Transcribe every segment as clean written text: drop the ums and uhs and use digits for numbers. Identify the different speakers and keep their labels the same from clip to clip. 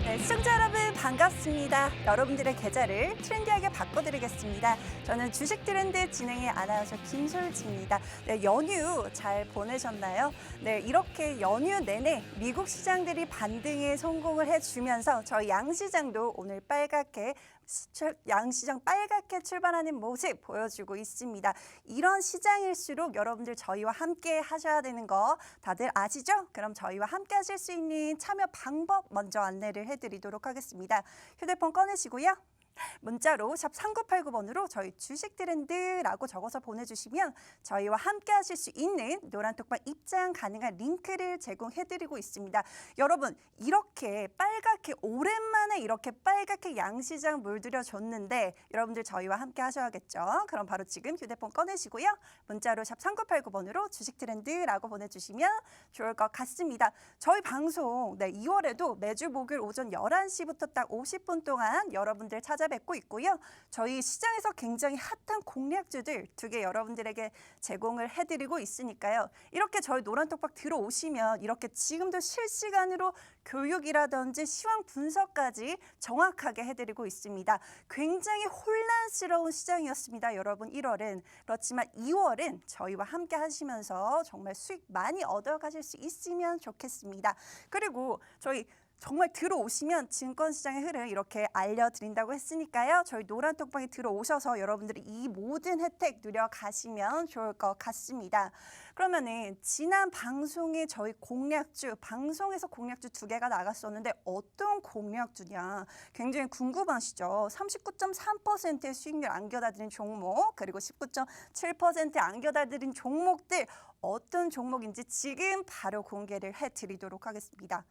Speaker 1: 네, 시청자 여러분 반갑습니다. 여러분들의 계좌를 트렌디하게 바꿔드리겠습니다. 저는 주식 트렌드 진행의 아나운서 김솔지입니다. 네, 연휴 잘 보내셨나요? 네, 이렇게 연휴 내내 미국 시장들이 반등에 성공을 해주면서 저희 양시장도 오늘 양시장 빨갛게 출발하는 모습 보여주고 있습니다. 이런 시장일수록 여러분들 저희와 함께 하셔야 되는 거 다들 아시죠? 그럼 저희와 함께 하실 수 있는 참여 방법 먼저 안내를 해드리도록 하겠습니다. 휴대폰 꺼내시고요. 문자로 샵 3989번으로 저희 주식 트렌드라고 적어서 보내주시면 저희와 함께 하실 수 있는 노란톡방 입장 가능한 링크를 제공해드리고 있습니다. 여러분 이렇게 빨갛게 오랜만에 이렇게 빨갛게 양시장 물들여줬는데 여러분들 저희와 함께 하셔야겠죠. 그럼 바로 지금 휴대폰 꺼내시고요. 문자로 샵 3989번으로 주식 트렌드라고 보내주시면 좋을 것 같습니다. 저희 방송 2월에도 매주 목요일 오전 11시부터 딱 50분 동안 여러분들 찾아뵙고 있고요. 저희 시장에서 굉장히 핫한 공략주들 2개 여러분들에게 제공을 해드리고 있으니까요. 이렇게 저희 노란톡방 들어오시면 이렇게 지금도 실시간으로 교육이라든지 시황 분석까지 정확하게 해드리고 있습니다. 굉장히 혼란스러운 시장이었습니다. 여러분 1월은. 그렇지만 2월은 저희와 함께 하시면서 정말 수익 많이 얻어가실 수 있으면 좋겠습니다. 그리고 저희 정말 들어오시면 증권시장의 흐름 이렇게 알려드린다고 했으니까요. 저희 노란톡방에 들어오셔서 여러분들이 이 모든 혜택 누려가시면 좋을 것 같습니다. 그러면은 지난 방송에 저희 공략주, 방송에서 공략주 2개가 나갔었는데 어떤 공략주냐 굉장히 궁금하시죠? 39.3%의 수익률 안겨다드린 종목 그리고 19.7% 안겨다드린 종목들 어떤 종목인지 지금 바로 공개를 해드리도록 하겠습니다.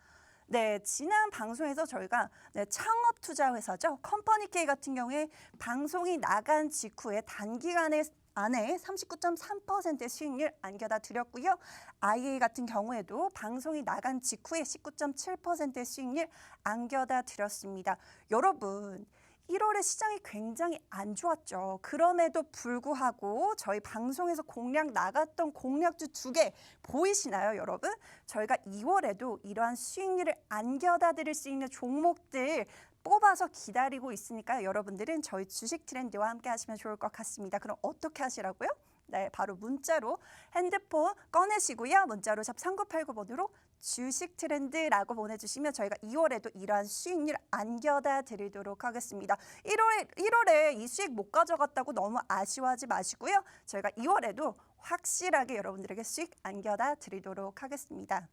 Speaker 1: 네, 지난 방송에서 저희가 창업 투자 회사죠. 컴퍼니K 같은 경우에 방송이 나간 직후에 단기간에 안에 39.3%의 수익률 안겨다 드렸고요. IA 같은 경우에도 방송이 나간 직후에 19.7%의 수익률 안겨다 드렸습니다. 여러분 1월에 시장이 굉장히 안 좋았죠. 그럼에도 불구하고 저희 방송에서 공략 나갔던 공략주 2개 보이시나요, 여러분? 저희가 2월에도 이러한 수익률을 안겨다 드릴 수 있는 종목들 뽑아서 기다리고 있으니까 여러분들은 저희 주식 트렌드와 함께 하시면 좋을 것 같습니다. 그럼 어떻게 하시라고요? 네, 바로 문자로 핸드폰 꺼내시고요. 문자로 샵 3989번으로 주식 트렌드라고 보내주시면 저희가 2월에도 이러한 수익률 안겨다 드리도록 하겠습니다. 1월에 이 수익 못 가져갔다고 너무 아쉬워하지 마시고요. 저희가 2월에도 확실하게 여러분들에게 수익 안겨다 드리도록 하겠습니다.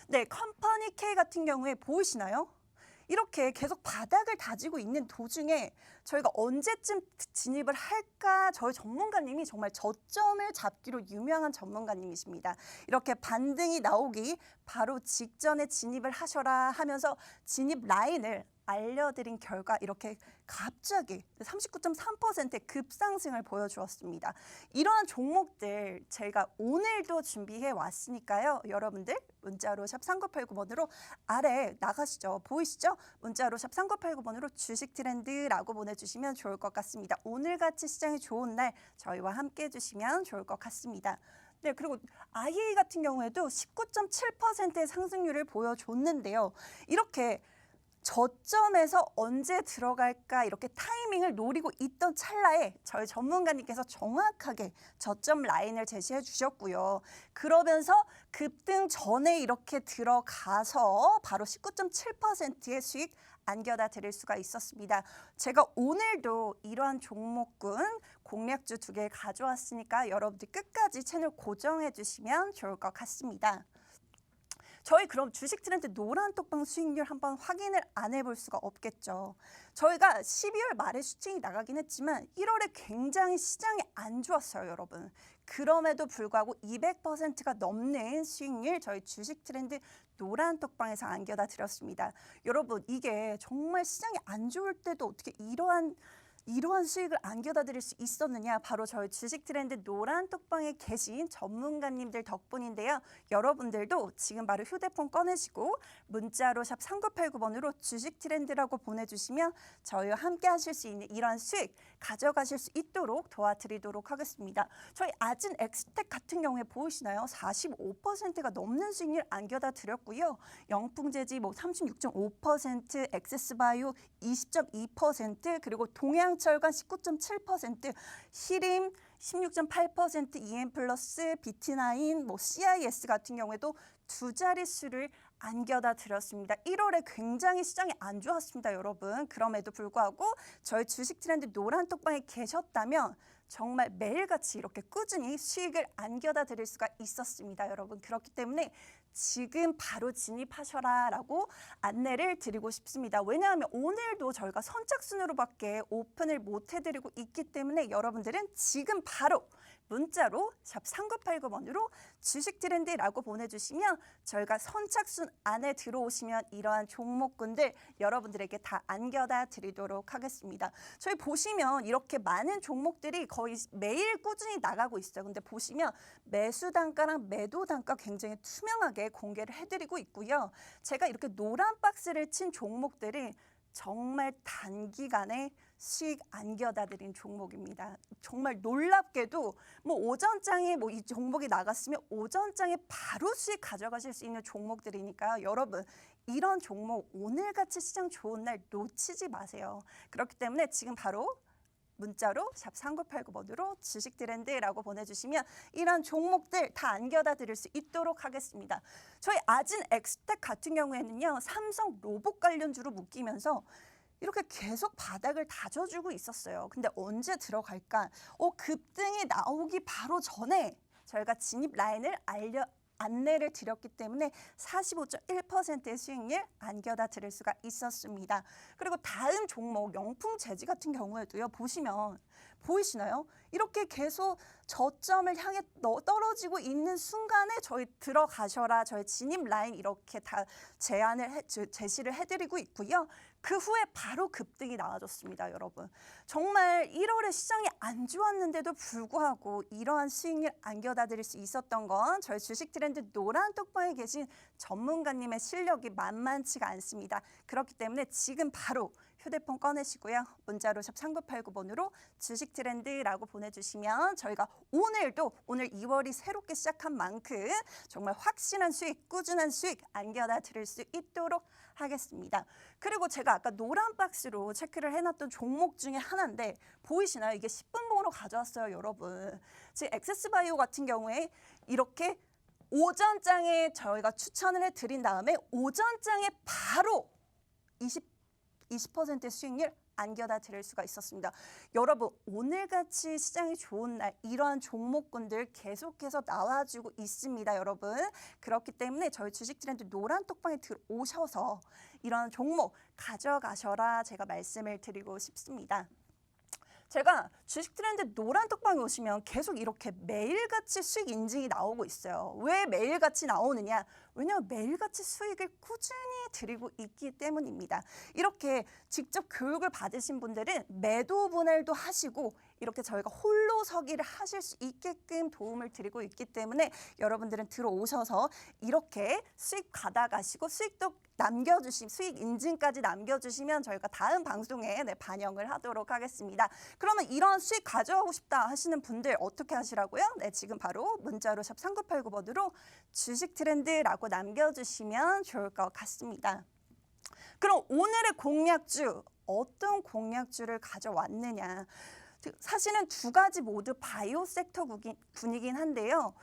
Speaker 1: 네, 컴퍼니K 같은 경우에 보이시나요? 이렇게 계속 바닥을 다지고 있는 도중에 저희가 언제쯤 진입을 할까 저희 전문가님이 정말 저점을 잡기로 유명한 전문가님이십니다. 이렇게 반등이 나오기 바로 직전에 진입을 하셔라 하면서 진입 라인을 알려드린 결과 이렇게 갑자기 39.3%의 급상승을 보여주었습니다. 이러한 종목들 제가 오늘도 준비해 왔으니까요. 여러분들 문자로 샵 3989번으로 아래 나가시죠. 보이시죠? 문자로 샵 3989번으로 주식 트렌드라고 보내주시면 좋을 것 같습니다. 오늘같이 시장이 좋은 날 저희와 함께 해주시면 좋을 것 같습니다. 네, 그리고 IA 같은 경우에도 19.7%의 상승률을 보여줬는데요. 이렇게 저점에서 언제 들어갈까 이렇게 타이밍을 노리고 있던 찰나에 저희 전문가님께서 정확하게 저점 라인을 제시해 주셨고요. 그러면서 급등 전에 이렇게 들어가서 바로 19.7%의 수익 안겨다 드릴 수가 있었습니다. 제가 오늘도 이러한 종목군 공략주 2개 가져왔으니까 여러분들 끝까지 채널 고정해 주시면 좋을 것 같습니다. 저희 그럼 주식 트렌드 노란톡방 수익률 한번 확인을 안 해볼 수가 없겠죠. 저희가 12월 말에 수칭이 나가긴 했지만 1월에 굉장히 시장이 안 좋았어요, 여러분. 그럼에도 불구하고 200%가 넘는 수익률 저희 주식 트렌드 노란톡방에서 안겨다 드렸습니다. 여러분 이게 정말 시장이 안 좋을 때도 어떻게 이러한 이러한 수익을 안겨다 드릴 수 있었느냐? 바로 저희 주식 트렌드 노란 톡방에 계신 전문가님들 덕분인데요. 여러분들도 지금 바로 휴대폰 꺼내시고 문자로 샵 3989번으로 주식 트렌드라고 보내주시면 저희와 함께 하실 수 있는 이러한 수익 가져가실 수 있도록 도와드리도록 하겠습니다. 저희 아진 엑스텍 같은 경우에 보이시나요? 45%가 넘는 수익률 안겨다 드렸고요. 영풍재지 36.5%, 엑세스바이오 20.2%, 그리고 동양철강 19.7%, 히림 16.8%, EM플러스, 비트나인, CIS 같은 경우에도 두 자릿수를 안겨다 드렸습니다. 1월에 굉장히 시장이 안 좋았습니다, 여러분. 그럼에도 불구하고 저희 주식 트렌드 노란 톡방에 계셨다면 정말 매일같이 이렇게 꾸준히 수익을 안겨다 드릴 수가 있었습니다, 여러분. 그렇기 때문에 지금 바로 진입하셔라 라고 안내를 드리고 싶습니다. 왜냐하면 오늘도 저희가 선착순으로밖에 오픈을 못 해드리고 있기 때문에 여러분들은 지금 바로 문자로 샵 3989번으로 주식 트렌드라고 보내주시면 저희가 선착순 안에 들어오시면 이러한 종목군들 여러분들에게 다 안겨다 드리도록 하겠습니다. 저희 보시면 이렇게 많은 종목들이 거의 매일 꾸준히 나가고 있어요. 근데 보시면 매수 단가랑 매도 단가 굉장히 투명하게 공개를 해드리고 있고요. 제가 이렇게 노란 박스를 친 종목들이 정말 단기간에 수익 안겨다 드린 종목입니다. 정말 놀랍게도 오전장에 이 종목이 나갔으면 오전장에 바로 수익 가져가실 수 있는 종목들이니까 여러분 이런 종목 오늘같이 시장 좋은 날 놓치지 마세요. 그렇기 때문에 지금 바로 문자로 샵 3989번으로 주식 트렌드라고 보내주시면 이런 종목들 다 안겨다 드릴 수 있도록 하겠습니다. 저희 아진 엑스텍 같은 경우에는요. 삼성 로봇 관련주로 묶이면서 이렇게 계속 바닥을 다져주고 있었어요. 근데 언제 들어갈까? 급등이 나오기 바로 전에 저희가 진입 라인을 안내를 드렸기 때문에 45.1%의 수익률 안겨다 드릴 수가 있었습니다. 그리고 다음 종목 영풍재지 같은 경우에도요. 보시면 보이시나요? 이렇게 계속 저점을 향해 떨어지고 있는 순간에 저희 들어가셔라 저희 진입 라인 이렇게 다 제시를 해드리고 있고요. 그 후에 바로 급등이 나와줬습니다, 여러분. 정말 1월에 시장이 안 좋았는데도 불구하고 이러한 수익률 안겨다 드릴 수 있었던 건 저희 주식 트렌드 노란 톡방에 계신 전문가님의 실력이 만만치가 않습니다. 그렇기 때문에 지금 바로 휴대폰 꺼내시고요. 문자로 샵 3989번으로 주식 트렌드라고 보내주시면 저희가 오늘 2월이 새롭게 시작한 만큼 정말 확실한 수익, 꾸준한 수익 안겨다 드릴 수 있도록 하겠습니다. 그리고 제가 아까 노란 박스로 체크를 해놨던 종목 중에 하나인데 보이시나요? 이게 10분봉으로 가져왔어요, 여러분. 지금 엑세스바이오 같은 경우에 이렇게 오전장에 저희가 추천을 해드린 다음에 오전장에 바로 20%의 수익률 안겨다 드릴 수가 있었습니다. 여러분 오늘같이 시장이 좋은 날 이러한 종목군들 계속해서 나와주고 있습니다, 여러분. 그렇기 때문에 저희 주식 트렌드 노란 톡방에 들어오셔서 이러한 종목 가져가셔라 제가 말씀을 드리고 싶습니다. 제가 주식 트렌드 노란 톡방에 오시면 계속 이렇게 매일같이 수익 인증이 나오고 있어요. 왜 매일같이 나오느냐? 왜냐하면 매일같이 수익을 꾸준히 드리고 있기 때문입니다. 이렇게 직접 교육을 받으신 분들은 매도 분할도 하시고 이렇게 저희가 홀로 서기를 하실 수 있게끔 도움을 드리고 있기 때문에 여러분들은 들어오셔서 이렇게 수익 받아가시고 수익도 수익 인증까지 남겨주시면 저희가 다음 방송에 반영을 하도록 하겠습니다. 그러면 이런 수익 가져가고 싶다 하시는 분들 어떻게 하시라고요? 네, 지금 바로 문자로 샵 3989번으로 주식 트렌드라고 남겨주시면 좋을 것 같습니다. 그럼 오늘의 공략주, 어떤 공략주를 가져왔느냐. 사실은 두 가지 모두 바이오 섹터 군이긴 한데요.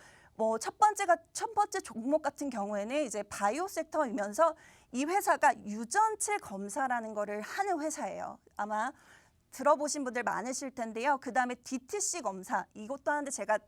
Speaker 1: 첫 번째 종목 같은 경우에는 이제 바이오 섹터이면서 이 회사가 유전체 검사라는 거를 하는 회사예요. 아마 들어보신 분들 많으실 텐데요. 그 다음에 DTC 검사 이것도 하는데 제가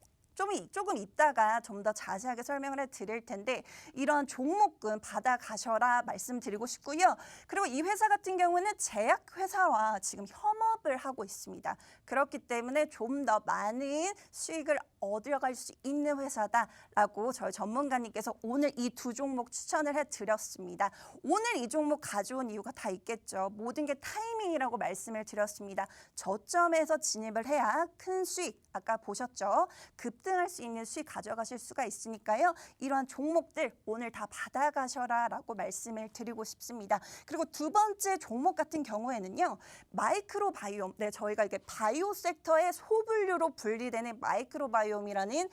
Speaker 1: 조금 이따가 좀 더 자세하게 설명을 해드릴 텐데 이런 종목군 받아가셔라 말씀드리고 싶고요. 그리고 이 회사 같은 경우는 제약회사와 지금 협업을 하고 있습니다. 그렇기 때문에 좀 더 많은 수익을 얻어갈 수 있는 회사다라고 저희 전문가님께서 오늘 이 두 종목 추천을 해드렸습니다. 오늘 이 종목 가져온 이유가 다 있겠죠. 모든 게 타이밍이라고 말씀을 드렸습니다. 저점에서 진입을 해야 큰 수익, 아까 보셨죠? 급등할 수 있는 수익 가져가실 수가 있으니까요. 이러한 종목들 오늘 다 받아가셔라 라고 말씀을 드리고 싶습니다. 그리고 두 번째 종목 같은 경우에는요. 마이크로바이옴, 네, 저희가 이게 바이오 섹터의 소분류로 분리되는 마이크로바이옴이라는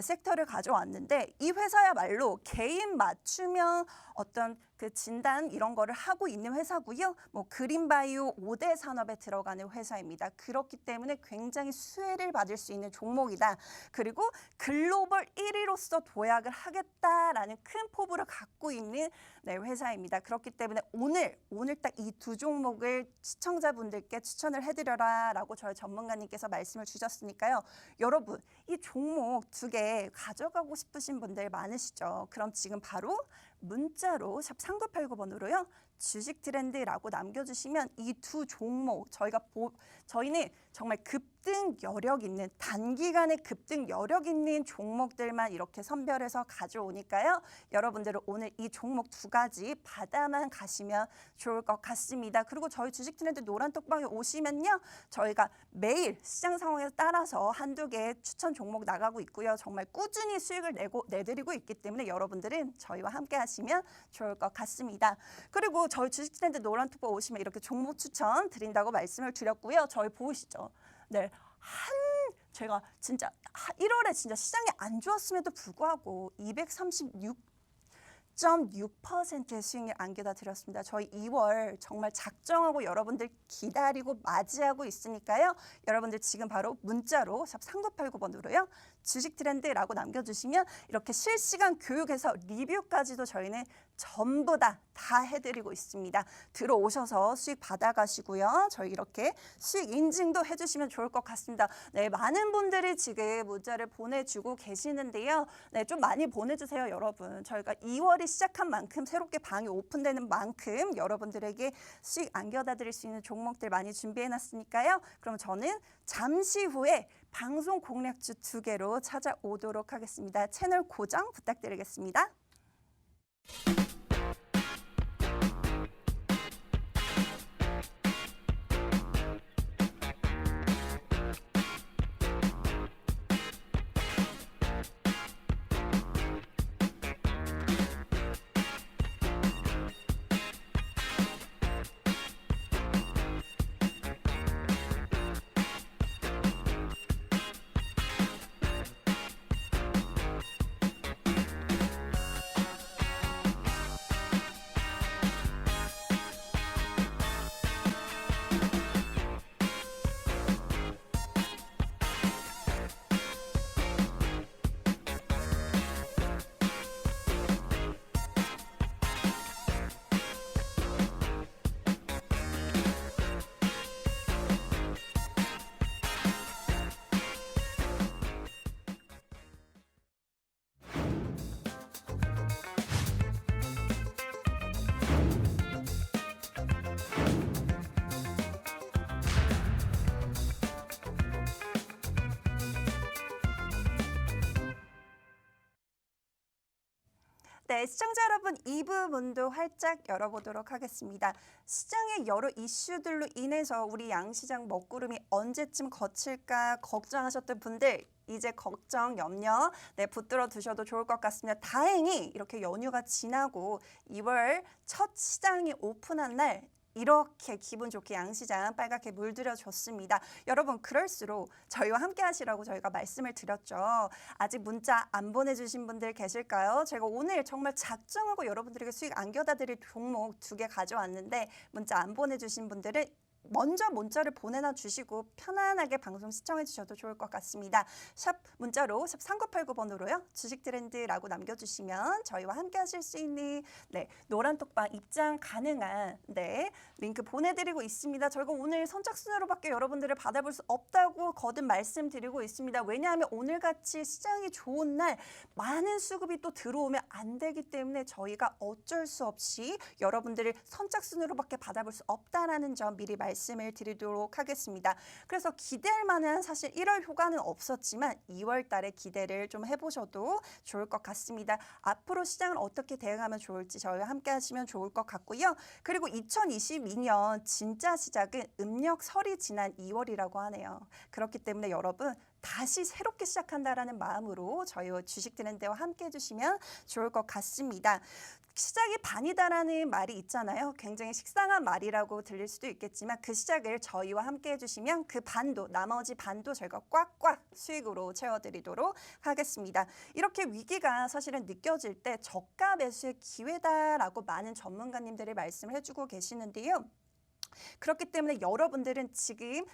Speaker 1: 섹터를 가져왔는데 이 회사야말로 개인 맞춤형 어떤 그 진단 이런 거를 하고 있는 회사고요. 뭐 그린바이오 5대 산업에 들어가는 회사입니다. 그렇기 때문에 굉장히 수혜를 받을 수 있는 종목이다. 그리고 글로벌 1위로서 도약을 하겠다라는 큰 포부를 갖고 있는 회사입니다. 그렇기 때문에 오늘 딱 이 두 종목을 시청자분들께 추천을 해드려라 라고 저희 전문가님께서 말씀을 주셨으니까요. 여러분 이 종목 두 개 가져가고 싶으신 분들 많으시죠? 그럼 지금 바로 문자로 샵 3989번으로요. 주식 트렌드라고 남겨주시면 이 두 종목 저희는 정말 급등 여력 있는 단기간에 급등 여력 있는 종목들만 이렇게 선별해서 가져오니까요. 여러분들은 오늘 이 종목 두 가지 받아만 가시면 좋을 것 같습니다. 그리고 저희 주식 트렌드 노란 톡방에 오시면요. 저희가 매일 시장 상황에 따라서 한두 개 추천 종목 나가고 있고요. 정말 꾸준히 수익을 내드리고 있기 때문에 여러분들은 저희와 함께 하시면 좋을 것 같습니다. 그리고 저희 주식 트렌드 노란 톡방 오시면 이렇게 종목 추천 드린다고 말씀을 드렸고요. 저희 보이시죠? 네, 제가 진짜 1월에 진짜 시장이 안 좋았음에도 불구하고 236.6%의 수익률 안겨다 드렸습니다. 저희 2월 정말 작정하고 여러분들 기다리고 맞이하고 있으니까요. 여러분들 지금 바로 문자로 샵 3989번으로요. 주식 트렌드라고 남겨주시면 이렇게 실시간 교육에서 리뷰까지도 저희는 전부 다 해드리고 있습니다. 들어오셔서 수익 받아가시고요. 저희 이렇게 수익 인증도 해주시면 좋을 것 같습니다. 네, 많은 분들이 지금 문자를 보내주고 계시는데요. 네, 좀 많이 보내주세요, 여러분. 저희가 2월이 시작한 만큼 새롭게 방이 오픈되는 만큼 여러분들에게 수익 안겨다 드릴 수 있는 종목들 많이 준비해놨으니까요. 그럼 저는 잠시 후에 방송 공략주 2개로 찾아오도록 하겠습니다. 채널 고정 부탁드리겠습니다. 네, 시청자 여러분 2부 문도 활짝 열어보도록 하겠습니다. 시장의 여러 이슈들로 인해서 우리 양시장 먹구름이 언제쯤 거칠까 걱정하셨던 분들 이제 걱정, 염려 붙들어 두셔도 좋을 것 같습니다. 다행히 이렇게 연휴가 지나고 2월 첫 시장이 오픈한 날 이렇게 기분 좋게 양시장 빨갛게 물들여줬습니다. 여러분 그럴수록 저희와 함께 하시라고 저희가 말씀을 드렸죠. 아직 문자 안 보내주신 분들 계실까요? 제가 오늘 정말 작정하고 여러분들에게 수익 안겨다 드릴 종목 2개 가져왔는데 문자 안 보내주신 분들은 먼저 문자를 보내놔 주시고 편안하게 방송 시청해 주셔도 좋을 것 같습니다. 샵 문자로 샵 3989번으로요. 주식 트렌드라고 남겨주시면 저희와 함께 하실 수 있는 노란 톡방 입장 가능한 링크 보내드리고 있습니다. 저희가 오늘 선착순으로밖에 여러분들을 받아볼 수 없다고 거듭 말씀드리고 있습니다. 왜냐하면 오늘같이 시장이 좋은 날 많은 수급이 또 들어오면 안 되기 때문에 저희가 어쩔 수 없이 여러분들을 선착순으로밖에 받아볼 수 없다라는 점 미리 말씀드립니다. 말씀을 드리도록 하겠습니다. 그래서 기대할 만한 사실 1월 효과는 없었지만 2월 달에 기대를 좀 해보셔도 좋을 것 같습니다. 앞으로 시장을 어떻게 대응하면 좋을지 저희와 함께 하시면 좋을 것 같고요. 그리고 2022년 진짜 시작은 음력설이 지난 2월이라고 하네요. 그렇기 때문에 여러분 다시 새롭게 시작한다라는 마음으로 저희 주식 트렌드와 함께 해주시면 좋을 것 같습니다. 시작이 반이다라는 말이 있잖아요. 굉장히 식상한 말이라고 들릴 수도 있겠지만 그 시작을 저희와 함께 해주시면 그 반도, 나머지 반도 저희가 꽉꽉 수익으로 채워드리도록 하겠습니다. 이렇게 위기가 사실은 느껴질 때 저가 매수의 기회다라고 많은 전문가님들이 말씀을 해주고 계시는데요. 그렇기 때문에 여러분들은 지금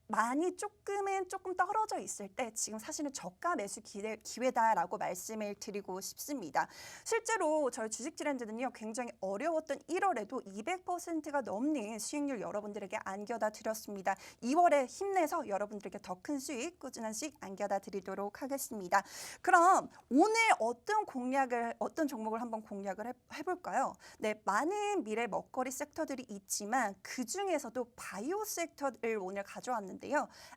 Speaker 1: 많이 조금 떨어져 있을 때 지금 사실은 저가 매수 기회다라고 말씀을 드리고 싶습니다. 실제로 저희 주식 트렌드는요, 굉장히 어려웠던 1월에도 200%가 넘는 수익률 여러분들에게 안겨다 드렸습니다. 2월에 힘내서 여러분들에게 더 큰 수익, 꾸준한 수익 안겨다 드리도록 하겠습니다. 그럼 오늘 어떤 종목을 한번 공략을 해볼까요? 네, 많은 미래 먹거리 섹터들이 있지만 그 중에서도 바이오 섹터를 오늘 가져왔는데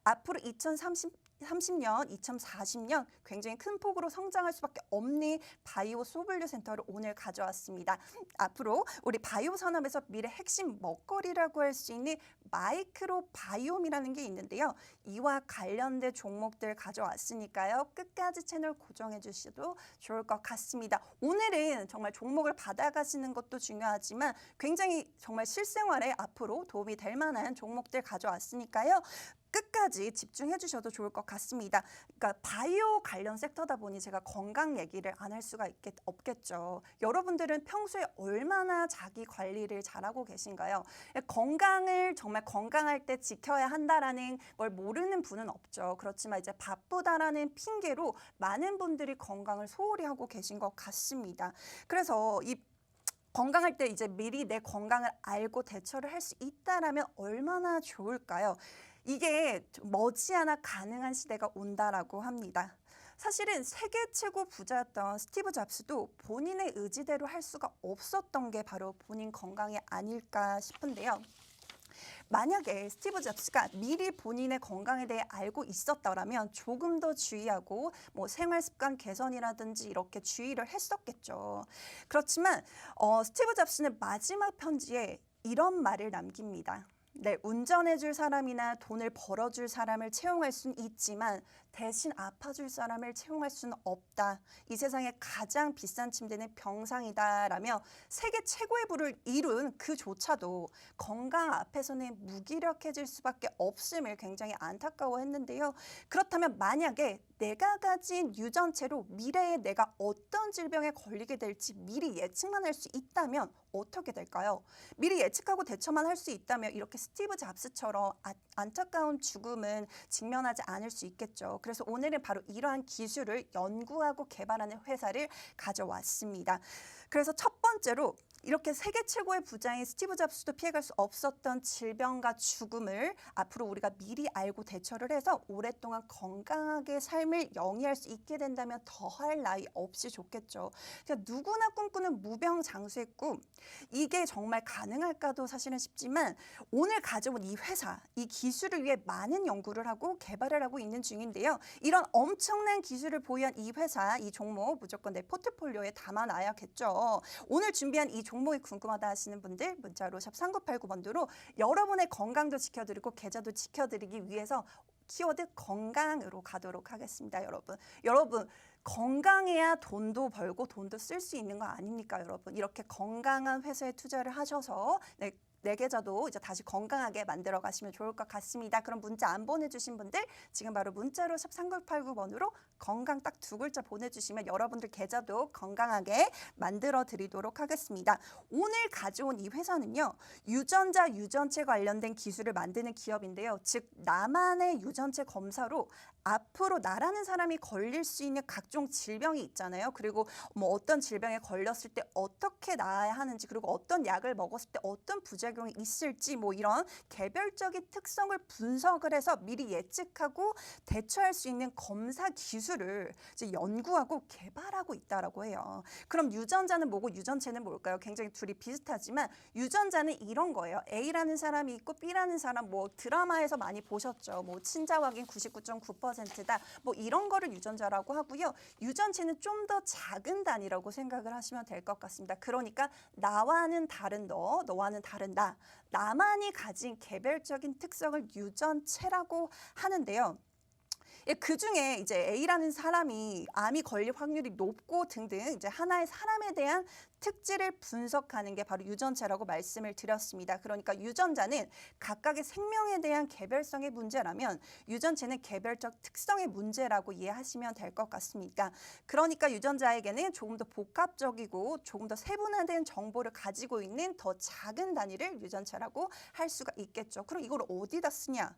Speaker 1: 앞으로 2030년, 2040년 굉장히 큰 폭으로 성장할 수밖에 없는 바이오 소블류 센터를 오늘 가져왔습니다. 앞으로 우리 바이오 산업에서 미래 핵심 먹거리라고 할 수 있는 마이크로 바이옴이라는 게 있는데요. 이와 관련된 종목들 가져왔으니까요. 끝까지 채널 고정해 주셔도 좋을 것 같습니다. 오늘은 정말 종목을 받아가시는 것도 중요하지만 굉장히 정말 실생활에 앞으로 도움이 될 만한 종목들 가져왔으니까요. 끝까지 집중해 주셔도 좋을 것 같습니다. 그러니까 바이오 관련 섹터다 보니 제가 건강 얘기를 안 할 수가 없겠죠. 여러분들은 평소에 얼마나 자기 관리를 잘하고 계신가요? 건강을 정말 건강할 때 지켜야 한다라는 걸 모르는 분은 없죠. 그렇지만 이제 바쁘다라는 핑계로 많은 분들이 건강을 소홀히 하고 계신 것 같습니다. 그래서 이 건강할 때 이제 미리 내 건강을 알고 대처를 할 수 있다라면 얼마나 좋을까요? 이게 머지않아 가능한 시대가 온다라고 합니다. 사실은 세계 최고 부자였던 스티브 잡스도 본인의 의지대로 할 수가 없었던 게 바로 본인 건강이 아닐까 싶은데요. 만약에 스티브 잡스가 미리 본인의 건강에 대해 알고 있었더라면 조금 더 주의하고 생활 습관 개선이라든지 이렇게 주의를 했었겠죠. 그렇지만 스티브 잡스는 마지막 편지에 이런 말을 남깁니다. 네, 운전해줄 사람이나 돈을 벌어줄 사람을 채용할 수는 있지만 대신 아파줄 사람을 채용할 수는 없다. 이 세상에 가장 비싼 침대는 병상이다라며 세계 최고의 부를 이룬 그조차도 건강 앞에서는 무기력해질 수밖에 없음을 굉장히 안타까워했는데요. 그렇다면 만약에 내가 가진 유전체로 미래에 내가 어떤 질병에 걸리게 될지 미리 예측만 할 수 있다면 어떻게 될까요? 미리 예측하고 대처만 할 수 있다면 이렇게 스티브 잡스처럼 안타까운 죽음은 직면하지 않을 수 있겠죠. 그래서 오늘은 바로 이러한 기술을 연구하고 개발하는 회사를 가져왔습니다. 그래서 첫 번째로 이렇게 세계 최고의 부자인 스티브 잡스도 피해갈 수 없었던 질병과 죽음을 앞으로 우리가 미리 알고 대처를 해서 오랫동안 건강하게 삶을 영위할 수 있게 된다면 더할 나위 없이 좋겠죠. 그러니까 누구나 꿈꾸는 무병장수의 꿈, 이게 정말 가능할까도 사실은 싶지만 오늘 가져온 이 회사, 이 기술을 위해 많은 연구를 하고 개발을 하고 있는 중인데요. 이런 엄청난 기술을 보유한 이 회사, 이 종목 무조건 내 포트폴리오에 담아놔야겠죠. 오늘 준비한 이 종목이 궁금하다 하시는 분들 문자로 샵 3989번으로 여러분의 건강도 지켜드리고 계좌도 지켜드리기 위해서 키워드 건강으로 가도록 하겠습니다. 여러분 건강해야 돈도 벌고 돈도 쓸 수 있는 거 아닙니까? 여러분 이렇게 건강한 회사에 투자를 하셔서 내 계좌도 이제 다시 건강하게 만들어 가시면 좋을 것 같습니다. 그럼 문자 안 보내주신 분들 지금 바로 문자로 샵 3989번으로 건강 딱 두 글자 보내주시면 여러분들 계좌도 건강하게 만들어 드리도록 하겠습니다. 오늘 가져온 이 회사는요. 유전체 관련된 기술을 만드는 기업인데요. 즉 나만의 유전체 검사로 앞으로 나라는 사람이 걸릴 수 있는 각종 질병이 있잖아요. 그리고 뭐 어떤 질병에 걸렸을 때 어떻게 나아야 하는지, 그리고 어떤 약을 먹었을 때 어떤 부작용이 있을지, 뭐 이런 개별적인 특성을 분석을 해서 미리 예측하고 대처할 수 있는 검사 기술을 이제 연구하고 개발하고 있다라고 해요. 그럼 유전자는 뭐고 유전체는 뭘까요? 굉장히 둘이 비슷하지만 유전자는 이런 거예요. A라는 사람이 있고 B라는 사람, 뭐 드라마에서 많이 보셨죠. 뭐 친자 확인 99.9%다. 뭐 이런 거를 유전자라고 하고요. 유전체는 좀 더 작은 단위라고 생각을 하시면 될 것 같습니다. 그러니까 나와는 다른 너, 너와는 다른 나, 나만이 가진 개별적인 특성을 유전체라고 하는데요. 그 중에 이제 A라는 사람이 암이 걸릴 확률이 높고 등등 이제 하나의 사람에 대한 특질을 분석하는 게 바로 유전체라고 말씀을 드렸습니다. 그러니까 유전자는 각각의 생명에 대한 개별성의 문제라면 유전체는 개별적 특성의 문제라고 이해하시면 될 것 같습니다. 그러니까 유전자에게는 조금 더 복합적이고 조금 더 세분화된 정보를 가지고 있는 더 작은 단위를 유전체라고 할 수가 있겠죠. 그럼 이걸 어디다 쓰냐?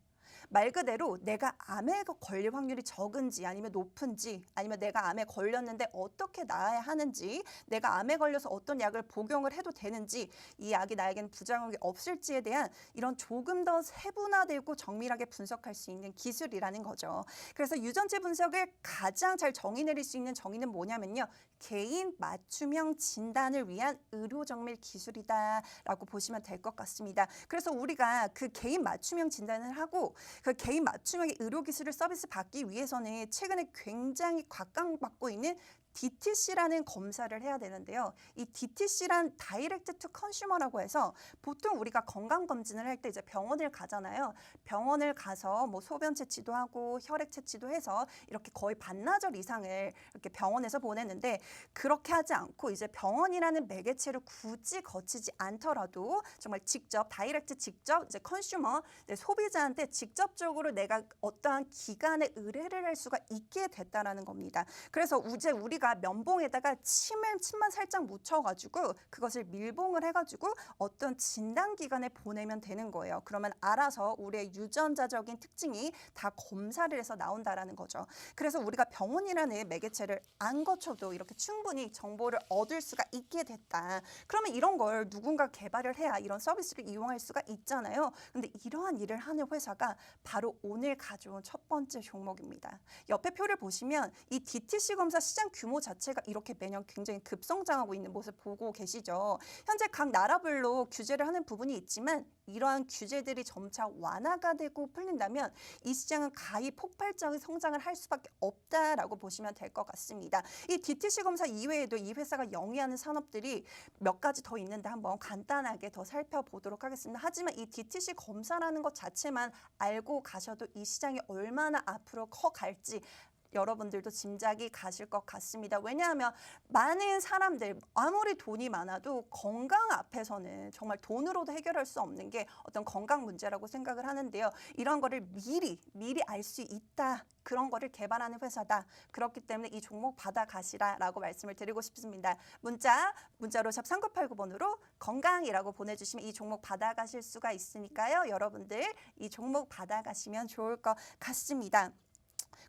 Speaker 1: 말 그대로 내가 암에 걸릴 확률이 적은지 아니면 높은지, 아니면 내가 암에 걸렸는데 어떻게 나아야 하는지, 내가 암에 걸려서 어떤 약을 복용을 해도 되는지, 이 약이 나에게는 부작용이 없을지에 대한 이런 조금 더 세분화되고 정밀하게 분석할 수 있는 기술이라는 거죠. 그래서 유전체 분석을 가장 잘 정의 내릴 수 있는 정의는 뭐냐면요. 개인 맞춤형 진단을 위한 의료 정밀 기술이다라고 보시면 될 것 같습니다. 그래서 우리가 그 개인 맞춤형 진단을 하고 그 개인 맞춤형의 의료 기술을 서비스 받기 위해서는 최근에 굉장히 각광받고 있는 DTC라는 검사를 해야 되는데요. 이 DTC란 다이렉트 투 컨슈머라고 해서 보통 우리가 건강검진을 할 때 이제 병원을 가잖아요. 병원을 가서 뭐 소변 채취도 하고 혈액 채취도 해서 이렇게 거의 반나절 이상을 이렇게 병원에서 보내는데, 그렇게 하지 않고 이제 병원이라는 매개체를 굳이 거치지 않더라도 정말 직접 다이렉트 직접 이제 컨슈머 소비자한테 직접적으로 내가 어떠한 기관에 의뢰를 할 수가 있게 됐다라는 겁니다. 그래서 이제 우리가 면봉에다가 침만 살짝 묻혀가지고 그것을 밀봉을 해가지고 어떤 진단기관에 보내면 되는 거예요. 그러면 알아서 우리의 유전자적인 특징이 다 검사를 해서 나온다라는 거죠. 그래서 우리가 병원이라는 매개체를 안 거쳐도 이렇게 충분히 정보를 얻을 수가 있게 됐다. 그러면 이런 걸 누군가 개발을 해야 이런 서비스를 이용할 수가 있잖아요. 근데 이러한 일을 하는 회사가 바로 오늘 가져온 첫 번째 종목입니다. 옆에 표를 보시면 이 DTC 검사 시장 규모 자체가 이렇게 매년 굉장히 급성장하고 있는 모습 보고 계시죠. 현재 각 나라별로 규제를 하는 부분이 있지만 이러한 규제들이 점차 완화가 되고 풀린다면 이 시장은 가히 폭발적인 성장을 할 수밖에 없다라고 보시면 될 것 같습니다. 이 DTC 검사 이외에도 이 회사가 영위하는 산업들이 몇 가지 더 있는데 한번 간단하게 더 살펴보도록 하겠습니다. 하지만 이 DTC 검사라는 것 자체만 알고 가셔도 이 시장이 얼마나 앞으로 커갈지 여러분들도 짐작이 가실 것 같습니다. 왜냐하면 많은 사람들 아무리 돈이 많아도 건강 앞에서는 정말 돈으로도 해결할 수 없는 게 어떤 건강 문제라고 생각을 하는데요. 이런 거를 미리 알 수 있다. 그런 거를 개발하는 회사다. 그렇기 때문에 이 종목 받아가시라라고 말씀을 드리고 싶습니다. 문자로 샵 3989번으로 건강이라고 보내주시면 이 종목 받아가실 수가 있으니까요. 여러분들 이 종목 받아가시면 좋을 것 같습니다.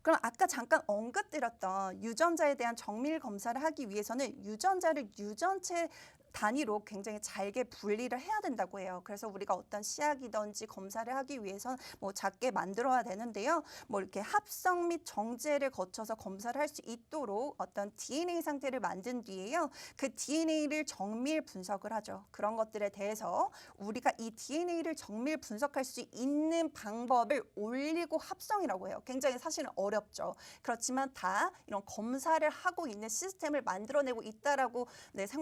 Speaker 1: 그럼 아까 잠깐 언급드렸던 유전자에 대한 정밀 검사를 하기 위해서는 유전자를 유전체 단위로 굉장히 잘게 분리를 해야 된다고 해요. 그래서 우리가 어떤 시약이든지 검사를 하기 위해서는 뭐 작게 만들어야 되는데요. 뭐 이렇게 합성 및 정제를 거쳐서 검사를 할 수 있도록 어떤 DNA 상태를 만든 뒤에요. 그 DNA를 정밀 분석을 하죠. 그런 것들에 대해서 우리가 이 DNA를 정밀 분석할 수 있는 방법을 올리고 합성이라고 해요. 굉장히 사실은 어렵죠. 그렇지만 다 이런 검사를 하고 있는 시스템을 만들어내고 있다라고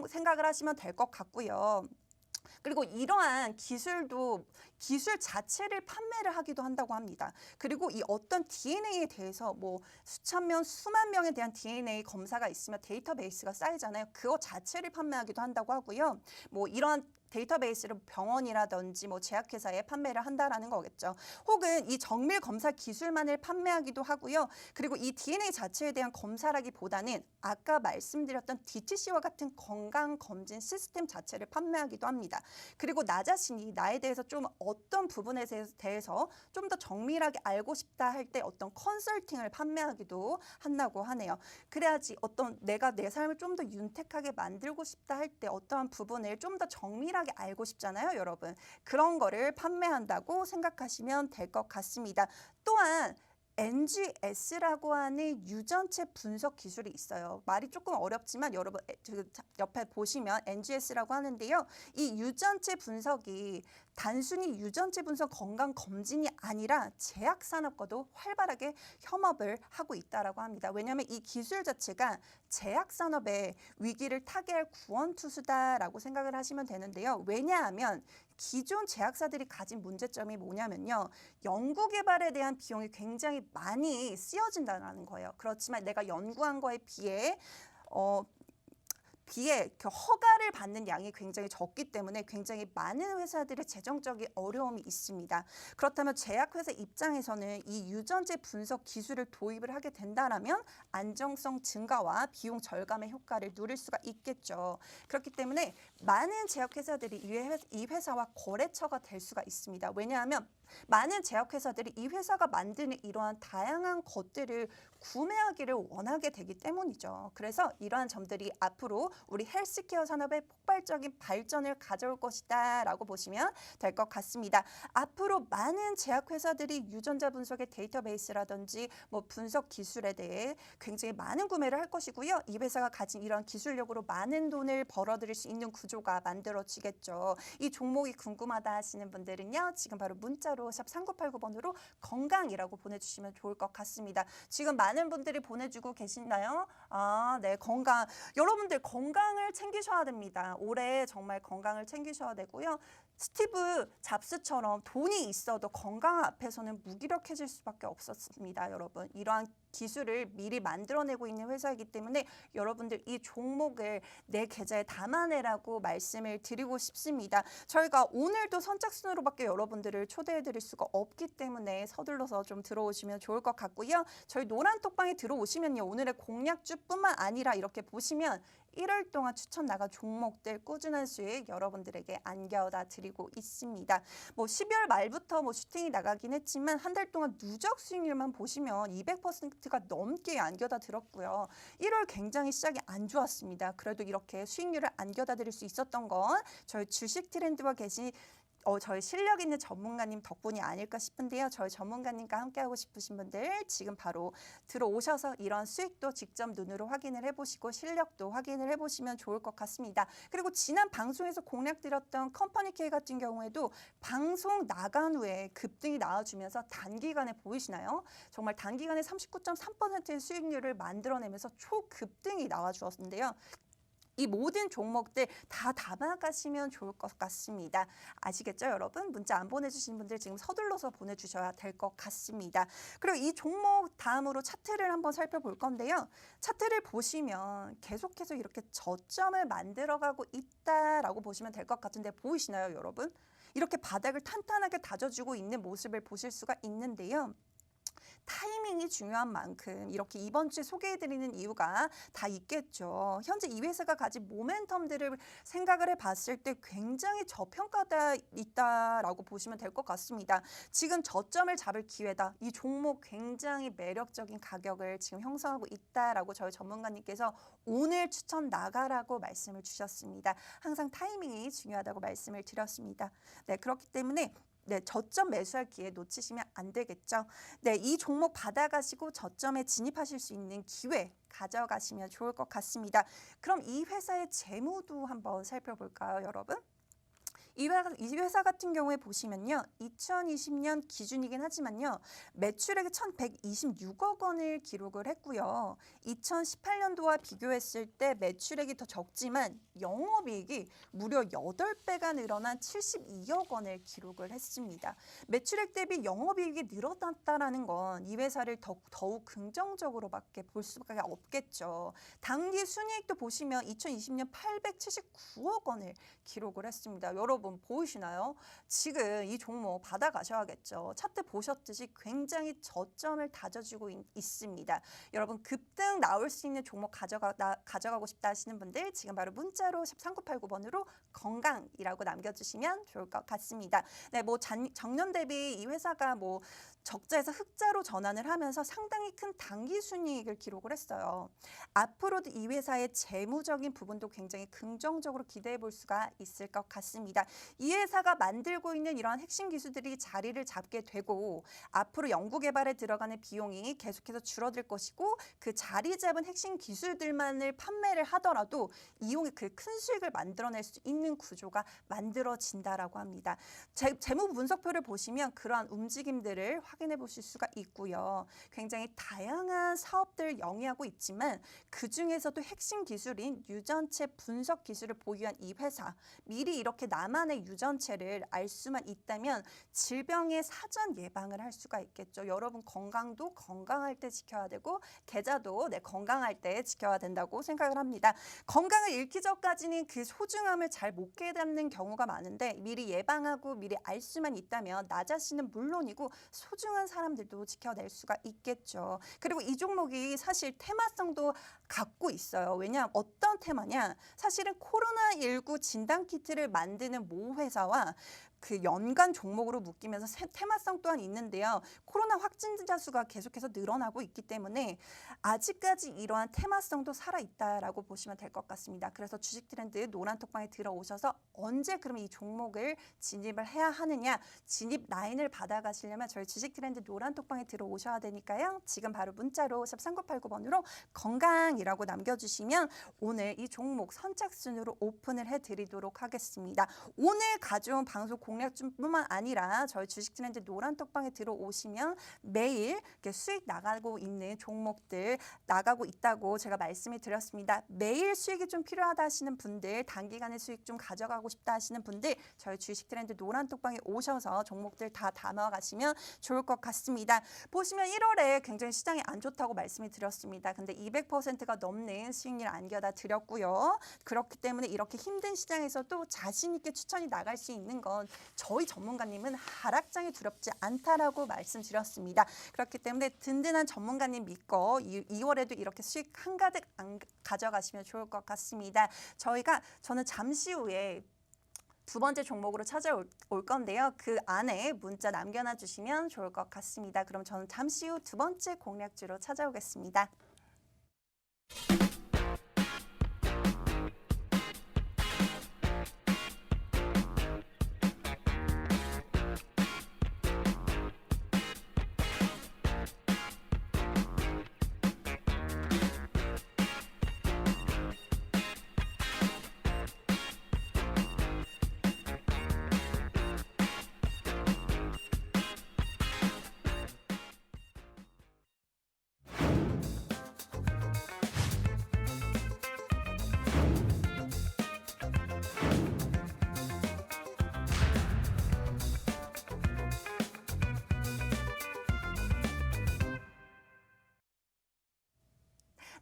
Speaker 1: 생각을 하시면 될 것 같고요. 그리고 이러한 기술 자체를 판매를 하기도 한다고 합니다. 그리고 이 어떤 DNA에 대해서 뭐 수천 명, 수만 명에 대한 DNA 검사가 있으면 데이터베이스가 쌓이잖아요. 그거 자체를 판매하기도 한다고 하고요. 뭐 이러한 데이터베이스를 병원이라든지 뭐 제약회사에 판매를 한다라는 거겠죠. 혹은 이 정밀 검사 기술만을 판매하기도 하고요. 그리고 이 DNA 자체에 대한 검사라기보다는 아까 말씀드렸던 DTC와 같은 건강검진 시스템 자체를 판매하기도 합니다. 그리고 나 자신이 나에 대해서 좀 어떤 부분에 대해서 좀 더 정밀하게 알고 싶다 할 때 어떤 컨설팅을 판매하기도 한다고 하네요. 그래야지 어떤 내가 내 삶을 좀 더 윤택하게 만들고 싶다 할 때 어떠한 부분을 좀 더 정밀하게 알고 싶잖아요, 여러분. 그런 거를 판매한다고 생각하시면 될 것 같습니다. 또한 NGS라고 하는 유전체 분석 기술이 있어요. 말이 조금 어렵지만 여러분 옆에 보시면 NGS라고 하는데요. 이 유전체 분석이 단순히 유전체 분석 건강 검진이 아니라 제약 산업과도 활발하게 협업을 하고 있다라고 합니다. 왜냐하면 이 기술 자체가 제약 산업의 위기를 타개할 구원 투수다라고 생각을 하시면 되는데요. 왜냐하면 기존 제약사들이 가진 문제점이 뭐냐면요. 연구 개발에 대한 비용이 굉장히 많이 쓰여진다는 거예요. 그렇지만 내가 연구한 거에 비해 그 허가를 받는 양이 굉장히 적기 때문에 굉장히 많은 회사들의 재정적인 어려움이 있습니다. 그렇다면 제약회사 입장에서는 이 유전체 분석 기술을 도입을 하게 된다면 안정성 증가와 비용 절감의 효과를 누릴 수가 있겠죠. 그렇기 때문에 많은 제약회사들이 이 회사와 거래처가 될 수가 있습니다. 왜냐하면 많은 제약회사들이 이 회사가 만드는 이러한 다양한 것들을 구매하기를 원하게 되기 때문이죠. 그래서 이러한 점들이 앞으로 우리 헬스케어 산업의 폭발적인 발전을 가져올 것이다 라고 보시면 될 것 같습니다. 앞으로 많은 제약회사들이 유전자 분석의 데이터베이스라든지 뭐 분석 기술에 대해 굉장히 많은 구매를 할 것이고요. 이 회사가 가진 이러한 기술력으로 많은 돈을 벌어들일 수 있는 구조가 만들어지겠죠. 이 종목이 궁금하다 하시는 분들은요. 지금 바로 문자로 샵 3989번으로 건강이라고 보내주시면 좋을 것 같습니다. 지금 많은 분들이 보내주고 계시나요? 아, 네, 건강. 여러분들 건강을 챙기셔야 됩니다. 올해 정말 건강을 챙기셔야 되고요. 스티브 잡스처럼 돈이 있어도 건강 앞에서는 무기력해질 수밖에 없었습니다, 여러분. 이러한 기술을 미리 만들어내고 있는 회사이기 때문에 여러분들 이 종목을 내 계좌에 담아내라고 말씀을 드리고 싶습니다. 저희가 오늘도 선착순으로밖에 여러분들을 초대해드릴 수가 없기 때문에 서둘러서 좀 들어오시면 좋을 것 같고요. 저희 노란 톡방에 들어오시면요. 오늘의 공략주뿐만 아니라 이렇게 보시면 1월 동안 추천 나간 종목들 꾸준한 수익 여러분들에게 안겨다 드리고 있습니다. 뭐 12월 말부터 뭐 슈팅이 나가긴 했지만 한 달 동안 누적 수익률만 보시면 200%가 넘게 안겨다 들었고요. 1월 굉장히 시작이 안 좋았습니다. 그래도 이렇게 수익률을 안겨다 드릴 수 있었던 건 저희 주식 트렌드와 저희 실력 있는 전문가님 덕분이 아닐까 싶은데요. 저희 전문가님과 함께하고 싶으신 분들 지금 바로 들어오셔서 이런 수익도 직접 눈으로 확인을 해보시고 실력도 확인을 해보시면 좋을 것 같습니다. 그리고 지난 방송에서 공략드렸던 컴퍼니 K 같은 경우에도 방송 나간 후에 급등이 나와주면서 단기간에 보이시나요? 정말 단기간에 39.3%의 수익률을 만들어내면서 초급등이 나와주었는데요. 이 모든 종목들 다 담아가시면 좋을 것 같습니다. 아시겠죠, 여러분? 문자 안 보내주신 분들 지금 서둘러서 보내주셔야 될 것 같습니다. 그리고 이 종목 다음으로 차트를 한번 살펴볼 건데요. 차트를 보시면 계속해서 이렇게 저점을 만들어가고 있다라고 보시면 될 것 같은데 보이시나요, 여러분? 이렇게 바닥을 탄탄하게 다져주고 있는 모습을 보실 수가 있는데요. 타이밍이 중요한 만큼 이렇게 이번 주에 소개해드리는 이유가 다 있겠죠. 현재 이 회사가 가진 모멘텀들을 생각을 해봤을 때 굉장히 저평가돼 있다라고 보시면 될 것 같습니다. 지금 저점을 잡을 기회다. 이 종목 굉장히 매력적인 가격을 지금 형성하고 있다라고 저희 전문가님께서 오늘 추천 나가라고 말씀을 주셨습니다. 항상 타이밍이 중요하다고 말씀을 드렸습니다. 네, 그렇기 때문에 저점 매수할 기회 놓치시면 안 되겠죠. 네, 이 종목 받아가시고 저점에 진입하실 수 있는 기회 가져가시면 좋을 것 같습니다. 그럼 이 회사의 재무도 한번 살펴볼까요, 여러분? 이 회사 같은 경우에 보시면요. 2020년 기준이긴 하지만요. 매출액이 1,126억 원을 기록을 했고요. 2018년도와 비교했을 때 매출액이 더 적지만 영업이익이 무려 8배가 늘어난 72억 원을 기록을 했습니다. 매출액 대비 영업이익이 늘어났다라는 건 이 회사를 더욱 긍정적으로밖에 볼 수밖에 없겠죠. 당기 순이익도 보시면 2020년 879억 원을 기록을 했습니다. 여러분 보이시나요? 지금 이 종목 받아가셔야겠죠. 차트 보셨듯이 굉장히 저점을 다져주고 있습니다. 여러분 급등 나올 수 있는 종목 가져가고 싶다 하시는 분들 지금 바로 문자로 샵 3989번으로 건강이라고 남겨주시면 좋을 것 같습니다. 네, 뭐 작년 대비 이 회사가 뭐 적자에서 흑자로 전환을 하면서 상당히 큰 당기 순이익을 기록을 했어요. 앞으로도 이 회사의 재무적인 부분도 굉장히 긍정적으로 기대해 볼 수가 있을 것 같습니다. 이 회사가 만들고 있는 이러한 핵심 기술들이 자리를 잡게 되고 앞으로 연구개발에 들어가는 비용이 계속해서 줄어들 것이고 그 자리 잡은 핵심 기술들만을 판매를 하더라도 이용의 그 큰 수익을 만들어낼 수 있는 구조가 만들어진다라고 합니다. 재무 분석표를 보시면 그러한 움직임들을 확인해 보실 수가 있고요. 굉장히 다양한 사업들을 영위하고 있지만 그중에서도 핵심 기술인 유전체 분석 기술을 보유한 이 회사, 미리 이렇게 나만의 유전체를 알 수만 있다면 질병의 사전 예방을 할 수가 있겠죠. 여러분 건강도 건강할 때 지켜야 되고 계좌도 건강할 때 지켜야 된다고 생각을 합니다. 건강을 잃기 전까지는 그 소중함을 잘 못 깨닫는 경우가 많은데 미리 예방하고 미리 알 수만 있다면 나 자신은 물론이고 소중한 사람들도 지켜낼 수가 있겠죠. 그리고 이 종목이 사실 테마성도 갖고 있어요. 왜냐하면 어떤 테마냐? 사실은 코로나19 진단키트를 만드는 모 회사와 그 연관 종목으로 묶이면서 테마성 또한 있는데요. 코로나 확진자 수가 계속해서 늘어나고 있기 때문에 아직까지 이러한 테마성도 살아있다라고 보시면 될 것 같습니다. 그래서 주식 트렌드 노란톡방에 들어오셔서 언제 그러면 이 종목을 진입을 해야 하느냐, 진입 라인을 받아가시려면 저희 주식 트렌드 노란톡방에 들어오셔야 되니까요. 지금 바로 문자로 샵 3989번으로 건강이라고 남겨주시면 오늘 이 종목 선착순으로 오픈을 해드리도록 하겠습니다. 오늘 가져온 방송 공략뿐만 아니라 저희 주식 트렌드 노란톡방에 들어오시면 매일 이렇게 수익 나가고 있는 종목들 나가고 있다고 제가 말씀을 드렸습니다. 매일 수익이 좀 필요하다 하시는 분들, 단기간에 수익 좀 가져가고 싶다 하시는 분들 저희 주식 트렌드 노란톡방에 오셔서 종목들 다 담아가시면 좋을 것 같습니다. 보시면 1월에 굉장히 시장이 안 좋다고 말씀을 드렸습니다. 근데 200%가 넘는 수익률 안겨다 드렸고요. 그렇기 때문에 이렇게 힘든 시장에서도 자신 있게 추천이 나갈 수 있는 건 저희 전문가님은 하락장이 두렵지 않다라고 말씀드렸습니다. 그렇기 때문에 든든한 전문가님 믿고 2월에도 이렇게 수익 한가득 가져가시면 좋을 것 같습니다. 저는 잠시 후에 두 번째 종목으로 찾아올 건데요. 그 안에 문자 남겨놔 주시면 좋을 것 같습니다. 그럼 저는 잠시 후 두 번째 공략주로 찾아오겠습니다.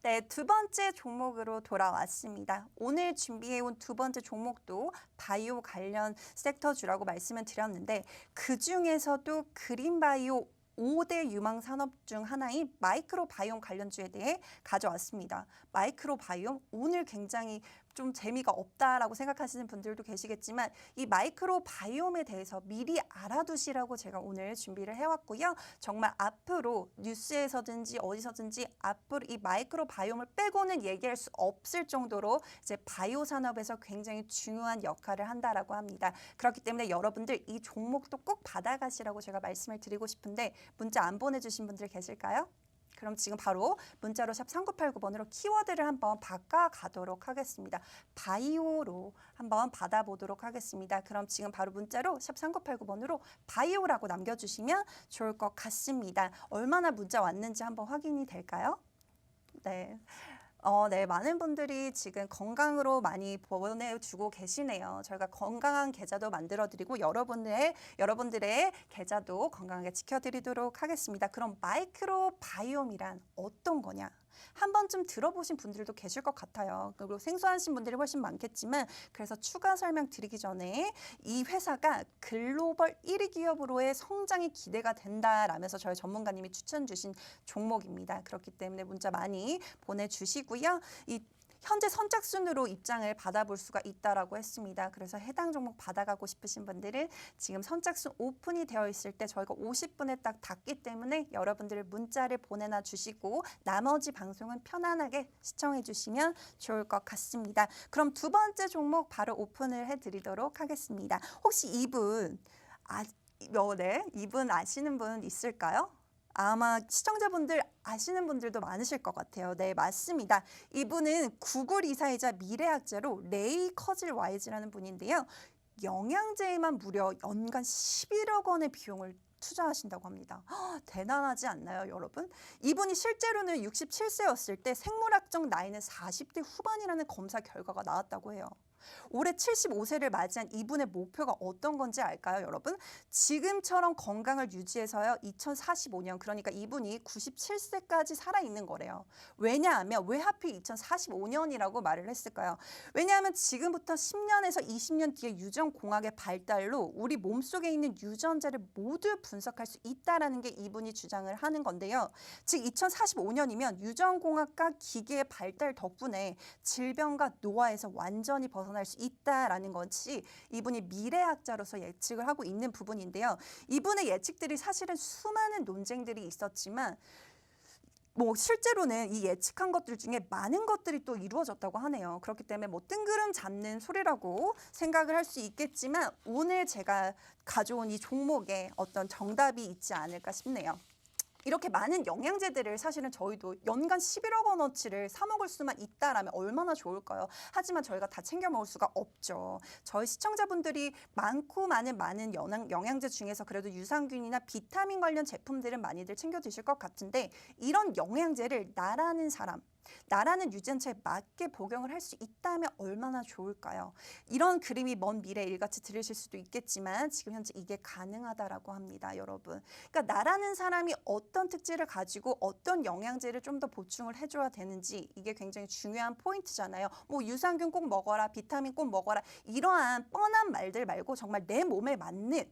Speaker 1: 네, 두 번째 종목으로 돌아왔습니다. 오늘 준비해온 두 번째 종목도 바이오 관련 섹터주라고 말씀을 드렸는데 그중에서도 그린바이오 5대 유망 산업 중 하나인 마이크로바이옴 관련주에 대해 가져왔습니다. 마이크로바이옴 오늘 굉장히 좀 재미가 없다라고 생각하시는 분들도 계시겠지만 이 마이크로바이옴에 대해서 미리 알아두시라고 제가 오늘 준비를 해왔고요. 정말 앞으로 뉴스에서든지 어디서든지 앞으로 이 마이크로바이옴을 빼고는 얘기할 수 없을 정도로 이제 바이오 산업에서 굉장히 중요한 역할을 한다라고 합니다. 그렇기 때문에 여러분들 이 종목도 꼭 받아가시라고 제가 말씀을 드리고 싶은데 문자 안 보내주신 분들 계실까요? 그럼 지금 바로 문자로 샵 3989번으로 키워드를 한번 바꿔가도록 하겠습니다. 바이오로 한번 받아보도록 하겠습니다. 그럼 지금 바로 문자로 샵 3989번으로 바이오라고 남겨주시면 좋을 것 같습니다. 얼마나 문자 왔는지 한번 확인이 될까요? 네. 네, 많은 분들이 지금 건강으로 많이 보내주고 계시네요. 저희가 건강한 계좌도 만들어드리고 여러분들의 계좌도 건강하게 지켜드리도록 하겠습니다. 그럼 마이크로바이옴이란 어떤 거냐? 한 번쯤 들어보신 분들도 계실 것 같아요. 그리고 생소하신 분들이 훨씬 많겠지만 그래서 추가 설명 드리기 전에 이 회사가 글로벌 1위 기업으로의 성장이 기대가 된다라면서 저희 전문가님이 추천 주신 종목입니다. 그렇기 때문에 문자 많이 보내주시고요. 현재 선착순으로 입장을 받아볼 수가 있다라고 했습니다. 그래서 해당 종목 받아가고 싶으신 분들은 지금 선착순 오픈이 되어 있을 때 저희가 50분에 딱 닫기 때문에 여러분들 문자를 보내놔 주시고 나머지 방송은 편안하게 시청해 주시면 좋을 것 같습니다. 그럼 두 번째 종목 바로 오픈을 해드리도록 하겠습니다. 혹시 이분 이분 아시는 분 있을까요? 아마 시청자분들 아시는 분들도 많으실 것 같아요. 네, 맞습니다. 이분은 구글 이사이자 미래학자로 레이 커즐 와이즈라는 분인데요. 영양제에만 무려 연간 11억 원의 비용을 투자하신다고 합니다. 대단하지 않나요, 여러분? 이분이 실제로는 67세였을 때 생물학적 나이는 40대 후반이라는 검사 결과가 나왔다고 해요. 올해 75세를 맞이한 이분의 목표가 어떤 건지 알까요, 여러분? 지금처럼 건강을 유지해서요, 2045년, 그러니까 이분이 97세까지 살아있는 거래요. 왜냐하면 왜 하필 2045년이라고 말을 했을까요? 왜냐하면 지금부터 10년에서 20년 뒤에 유전공학의 발달로 우리 몸속에 있는 유전자를 모두 분석할 수 있다는 게 이분이 주장을 하는 건데요. 즉 2045년이면 유전공학과 기계의 발달 덕분에 질병과 노화에서 완전히 벗어날 수 있다라는 것이 이분이 미래학자로서 예측을 하고 있는 부분인데요. 이분의 예측들이 사실은 수많은 논쟁들이 있었지만 실제로는 이 예측한 것들 중에 많은 것들이 또 이루어졌다고 하네요. 그렇기 때문에 뜬구름 잡는 소리라고 생각을 할 수 있겠지만 오늘 제가 가져온 이 종목에 어떤 정답이 있지 않을까 싶네요. 이렇게 많은 영양제들을 사실은 저희도 연간 11억 원어치를 사 먹을 수만 있다라면 얼마나 좋을까요? 하지만 저희가 다 챙겨 먹을 수가 없죠. 저희 시청자분들이 많고 많은 영양제 중에서 그래도 유산균이나 비타민 관련 제품들은 많이들 챙겨 드실 것 같은데 이런 영양제를 나라는 유전체에 맞게 복용을 할 수 있다면 얼마나 좋을까요? 이런 그림이 먼 미래에 일같이 들으실 수도 있겠지만 지금 현재 이게 가능하다라고 합니다, 여러분. 그러니까 나라는 사람이 어떤 특질을 가지고 어떤 영양제를 좀 더 보충을 해줘야 되는지 이게 굉장히 중요한 포인트잖아요. 유산균 꼭 먹어라, 비타민 꼭 먹어라 이러한 뻔한 말들 말고 정말 내 몸에 맞는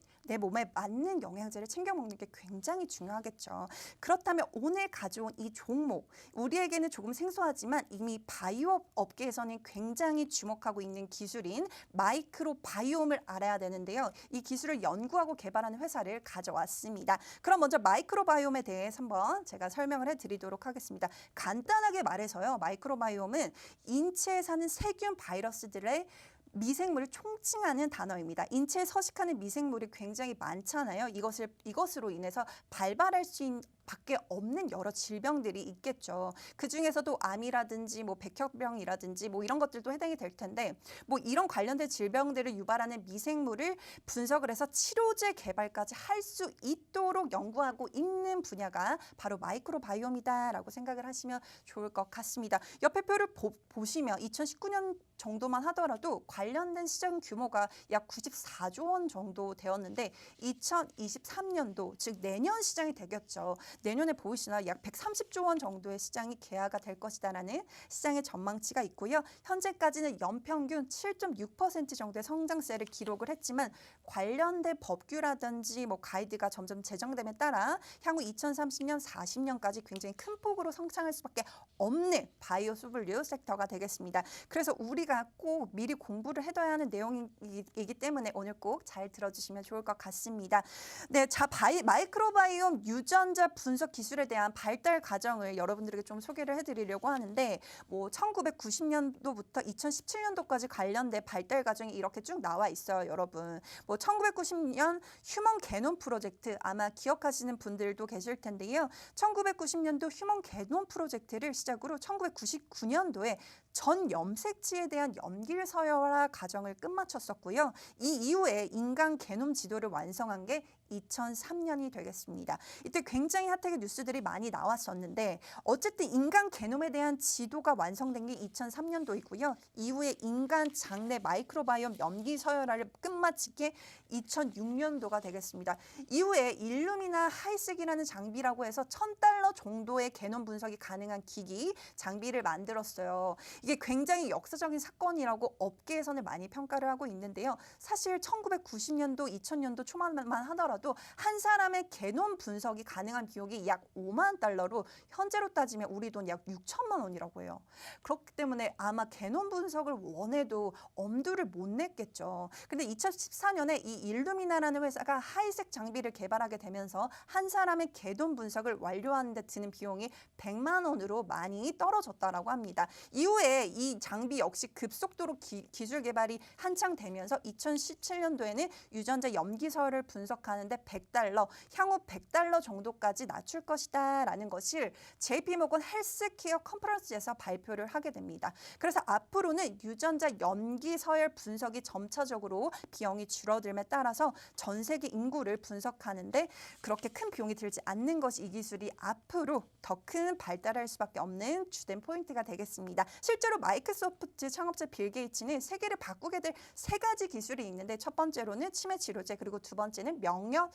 Speaker 1: 영양제를 챙겨 먹는 게 굉장히 중요하겠죠. 그렇다면 오늘 가져온 이 종목, 우리에게는 조금 생소하지만 이미 바이오 업계에서는 굉장히 주목하고 있는 기술인 마이크로바이옴을 알아야 되는데요. 이 기술을 연구하고 개발하는 회사를 가져왔습니다. 그럼 먼저 마이크로바이옴에 대해서 한번 제가 설명을 해드리도록 하겠습니다. 간단하게 말해서요. 마이크로바이옴은 인체에 사는 세균, 바이러스들의 미생물을 총칭하는 단어입니다. 인체에 서식하는 미생물이 굉장히 많잖아요. 이것으로 인해서 발발할 수 밖에 없는 여러 질병들이 있겠죠. 그 중에서도 암이라든지 백혈병이라든지 이런 것들도 해당이 될 텐데 이런 관련된 질병들을 유발하는 미생물을 분석을 해서 치료제 개발까지 할 수 있도록 연구하고 있는 분야가 바로 마이크로바이옴이다라고 생각을 하시면 좋을 것 같습니다. 옆에 표를 보시면 2019년 정도만 하더라도 관련된 시장 규모가 약 94조 원 정도 되었는데 2023년도 즉 내년 시장이 되겠죠. 내년에 보이시나요? 약 130조 원 정도의 시장이 개화가 될 것이다라는 시장의 전망치가 있고요. 현재까지는 연평균 7.6% 정도의 성장세를 기록을 했지만 관련된 법규라든지 가이드가 점점 제정됨에 따라 향후 2030년, 40년까지 굉장히 큰 폭으로 성장할 수밖에 없는 바이오 소블류 섹터가 되겠습니다. 그래서 우리가 꼭 미리 공부를 해둬야 하는 내용이기 때문에 오늘 꼭 잘 들어주시면 좋을 것 같습니다. 네, 마이크로바이옴 유전자 분석 기술에 대한 발달 과정을 여러분들에게 좀 소개를 해드리려고 하는데, 뭐 1990년도부터 2017년도까지 관련된 발달 과정이 이렇게 쭉 나와 있어요, 여러분. 뭐 1990년 휴먼 게놈 프로젝트, 아마 기억하시는 분들도 계실 텐데요. 1990년도 휴먼 게놈 프로젝트를 시작으로 1999년도에 전 염색체에 대한 염길 서열화 과정을 끝마쳤었고요. 이 이후에 인간 게놈 지도를 완성한 게 2003년이 되겠습니다. 이때 굉장히 핫하게 뉴스들이 많이 나왔었는데, 어쨌든 인간 게놈에 대한 지도가 완성된 게 2003년도이고요. 이후에 인간 장내 마이크로바이옴 염기 서열화를 끝마친 게 2006년도가 되겠습니다. 이후에 일루미나 하이색이라는 장비라고 해서 $1,000 정도의 게놈 분석이 가능한 기기, 장비를 만들었어요. 이게 굉장히 역사적인 사건이라고 업계에서는 많이 평가를 하고 있는데요. 사실 1990년도, 2000년도 초반만 하더라도 한 사람의 게놈 분석이 가능한 비용이 약 $50,000로 현재로 따지면 우리 돈 약 6천만 원이라고 해요. 그렇기 때문에 아마 게놈 분석을 원해도 엄두를 못 냈겠죠. 근데 2014년에 이 일루미나라는 회사가 하이색 장비를 개발하게 되면서 한 사람의 게놈 분석을 완료하는 데 드는 비용이 100만 원으로 많이 떨어졌다라고 합니다. 이후에 이 장비 역시 급속도로 기술 개발이 한창 되면서 2017년도에는 유전자 염기서열을 분석하는데 $100, 향후 $100 정도까지 낮출 것이다 라는 것을 JP모건 헬스케어 컨퍼런스에서 발표를 하게 됩니다. 그래서 앞으로는 유전자 염기서열 분석이 점차적으로 비용이 줄어들음에 따라서 전 세계 인구를 분석하는데 그렇게 큰 비용이 들지 않는 것이 이 기술이 앞으로 더 큰 발달할 수밖에 없는 주된 포인트가 되겠습니다. 실제로 마이크로소프트 창업자 빌 게이츠는 세계를 바꾸게 될 3가지 기술이 있는데, 첫 번째로는 치매 치료제, 그리고 두 번째는 면역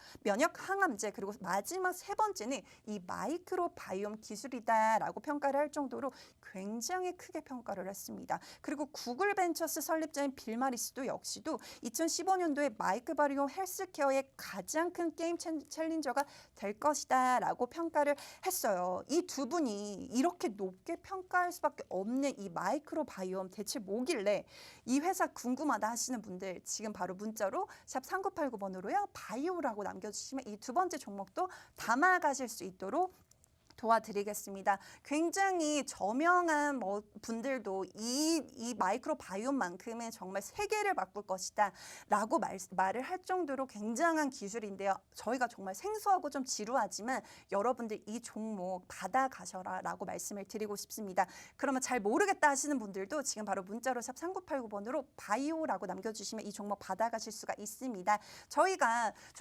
Speaker 1: 항암제, 그리고 마지막 3번째는 이 마이크로바이옴 기술이다라고 평가를 할 정도로 굉장히 크게 평가를 했습니다. 그리고 구글 벤처스 설립자인 빌 마리스도 역시도 2015년도에 마이크로바이옴 헬스케어의 가장 큰 게임 챌린저가 될 것이다 라고 평가를 했어요. 이 두 분이 이렇게 높게 평가할 수밖에 없는 이 마이크로바이옴 대체 뭐길래, 이 회사 궁금하다 하시는 분들 지금 바로 문자로 샵 3989번으로요 바이오라고 남겨주시면 이 두 번째 종목도 담아가실 수 있도록 도와드리겠습니다. 굉장히 저명한 분들도 이 마이크로바이옴만큼은 정말 세계를 바꿀 것이다 라고 말을 할 정도로 굉장한 기술인데요. 저희가 정말 생소하고 좀 지루하지만 여러분들 이 종목 받아가셔라 라고 말씀을 드리고 싶습니다. 그러면 잘 모르겠다 하시는 분들도 지금 바로 문자로 샵 3989번으로 바이오라고 남겨주시면 이 종목 받아가실 수가 있습니다. 저희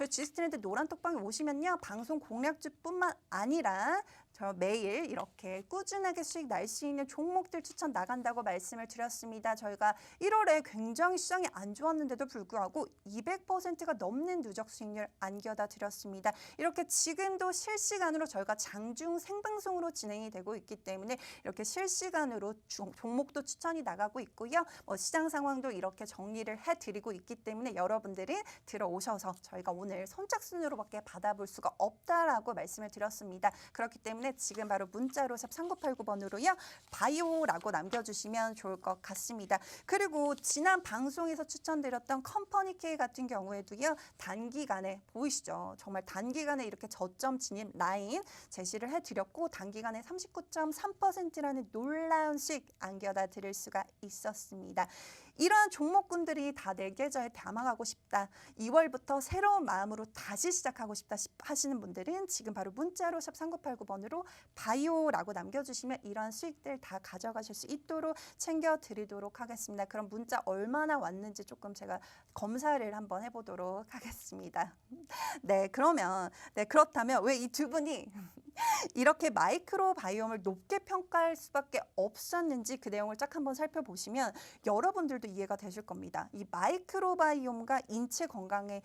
Speaker 1: G스트랜드 노란톡방에 오시면요, 방송 공략주뿐만 아니라 저 매일 이렇게 꾸준하게 수익 날 수 있는 종목들 추천 나간다고 말씀을 드렸습니다. 저희가 1월에 굉장히 시장이 안 좋았는데도 불구하고 200%가 넘는 누적 수익률 안겨다 드렸습니다. 이렇게 지금도 실시간으로 저희가 장중 생방송으로 진행이 되고 있기 때문에 이렇게 실시간으로 종목도 추천이 나가고 있고요. 시장 상황도 이렇게 정리를 해드리고 있기 때문에 여러분들이 들어오셔서 저희가 오늘 선착순으로밖에 받아볼 수가 없다라고 말씀을 드렸습니다. 그렇기 때문에 지금 바로 문자로 샵 3989번으로요 바이오라고 남겨주시면 좋을 것 같습니다. 그리고 지난 방송에서 추천드렸던 컴퍼니 K 같은 경우에도요, 단기간에 보이시죠? 정말 단기간에 이렇게 저점 진입 라인 제시를 해드렸고 단기간에 39.3%라는 놀라운 수익 안겨다 드릴 수가 있었습니다. 이러한 종목군들이 다 내 계좌에 담아가고 싶다, 2월부터 새로운 마음으로 다시 시작하고 싶다 하시는 분들은 지금 바로 문자로 샵 3989번으로 바이오라고 남겨주시면 이러한 수익들 다 가져가실 수 있도록 챙겨드리도록 하겠습니다. 그럼 문자 얼마나 왔는지 조금 제가 검사를 한번 해보도록 하겠습니다. 네, 그렇다면 왜 이 두 분이 이렇게 마이크로바이옴을 높게 평가할 수밖에 없었는지 그 내용을 쫙 한번 살펴보시면 여러분들도 이해가 되실 겁니다. 이 마이크로바이옴과 인체 건강의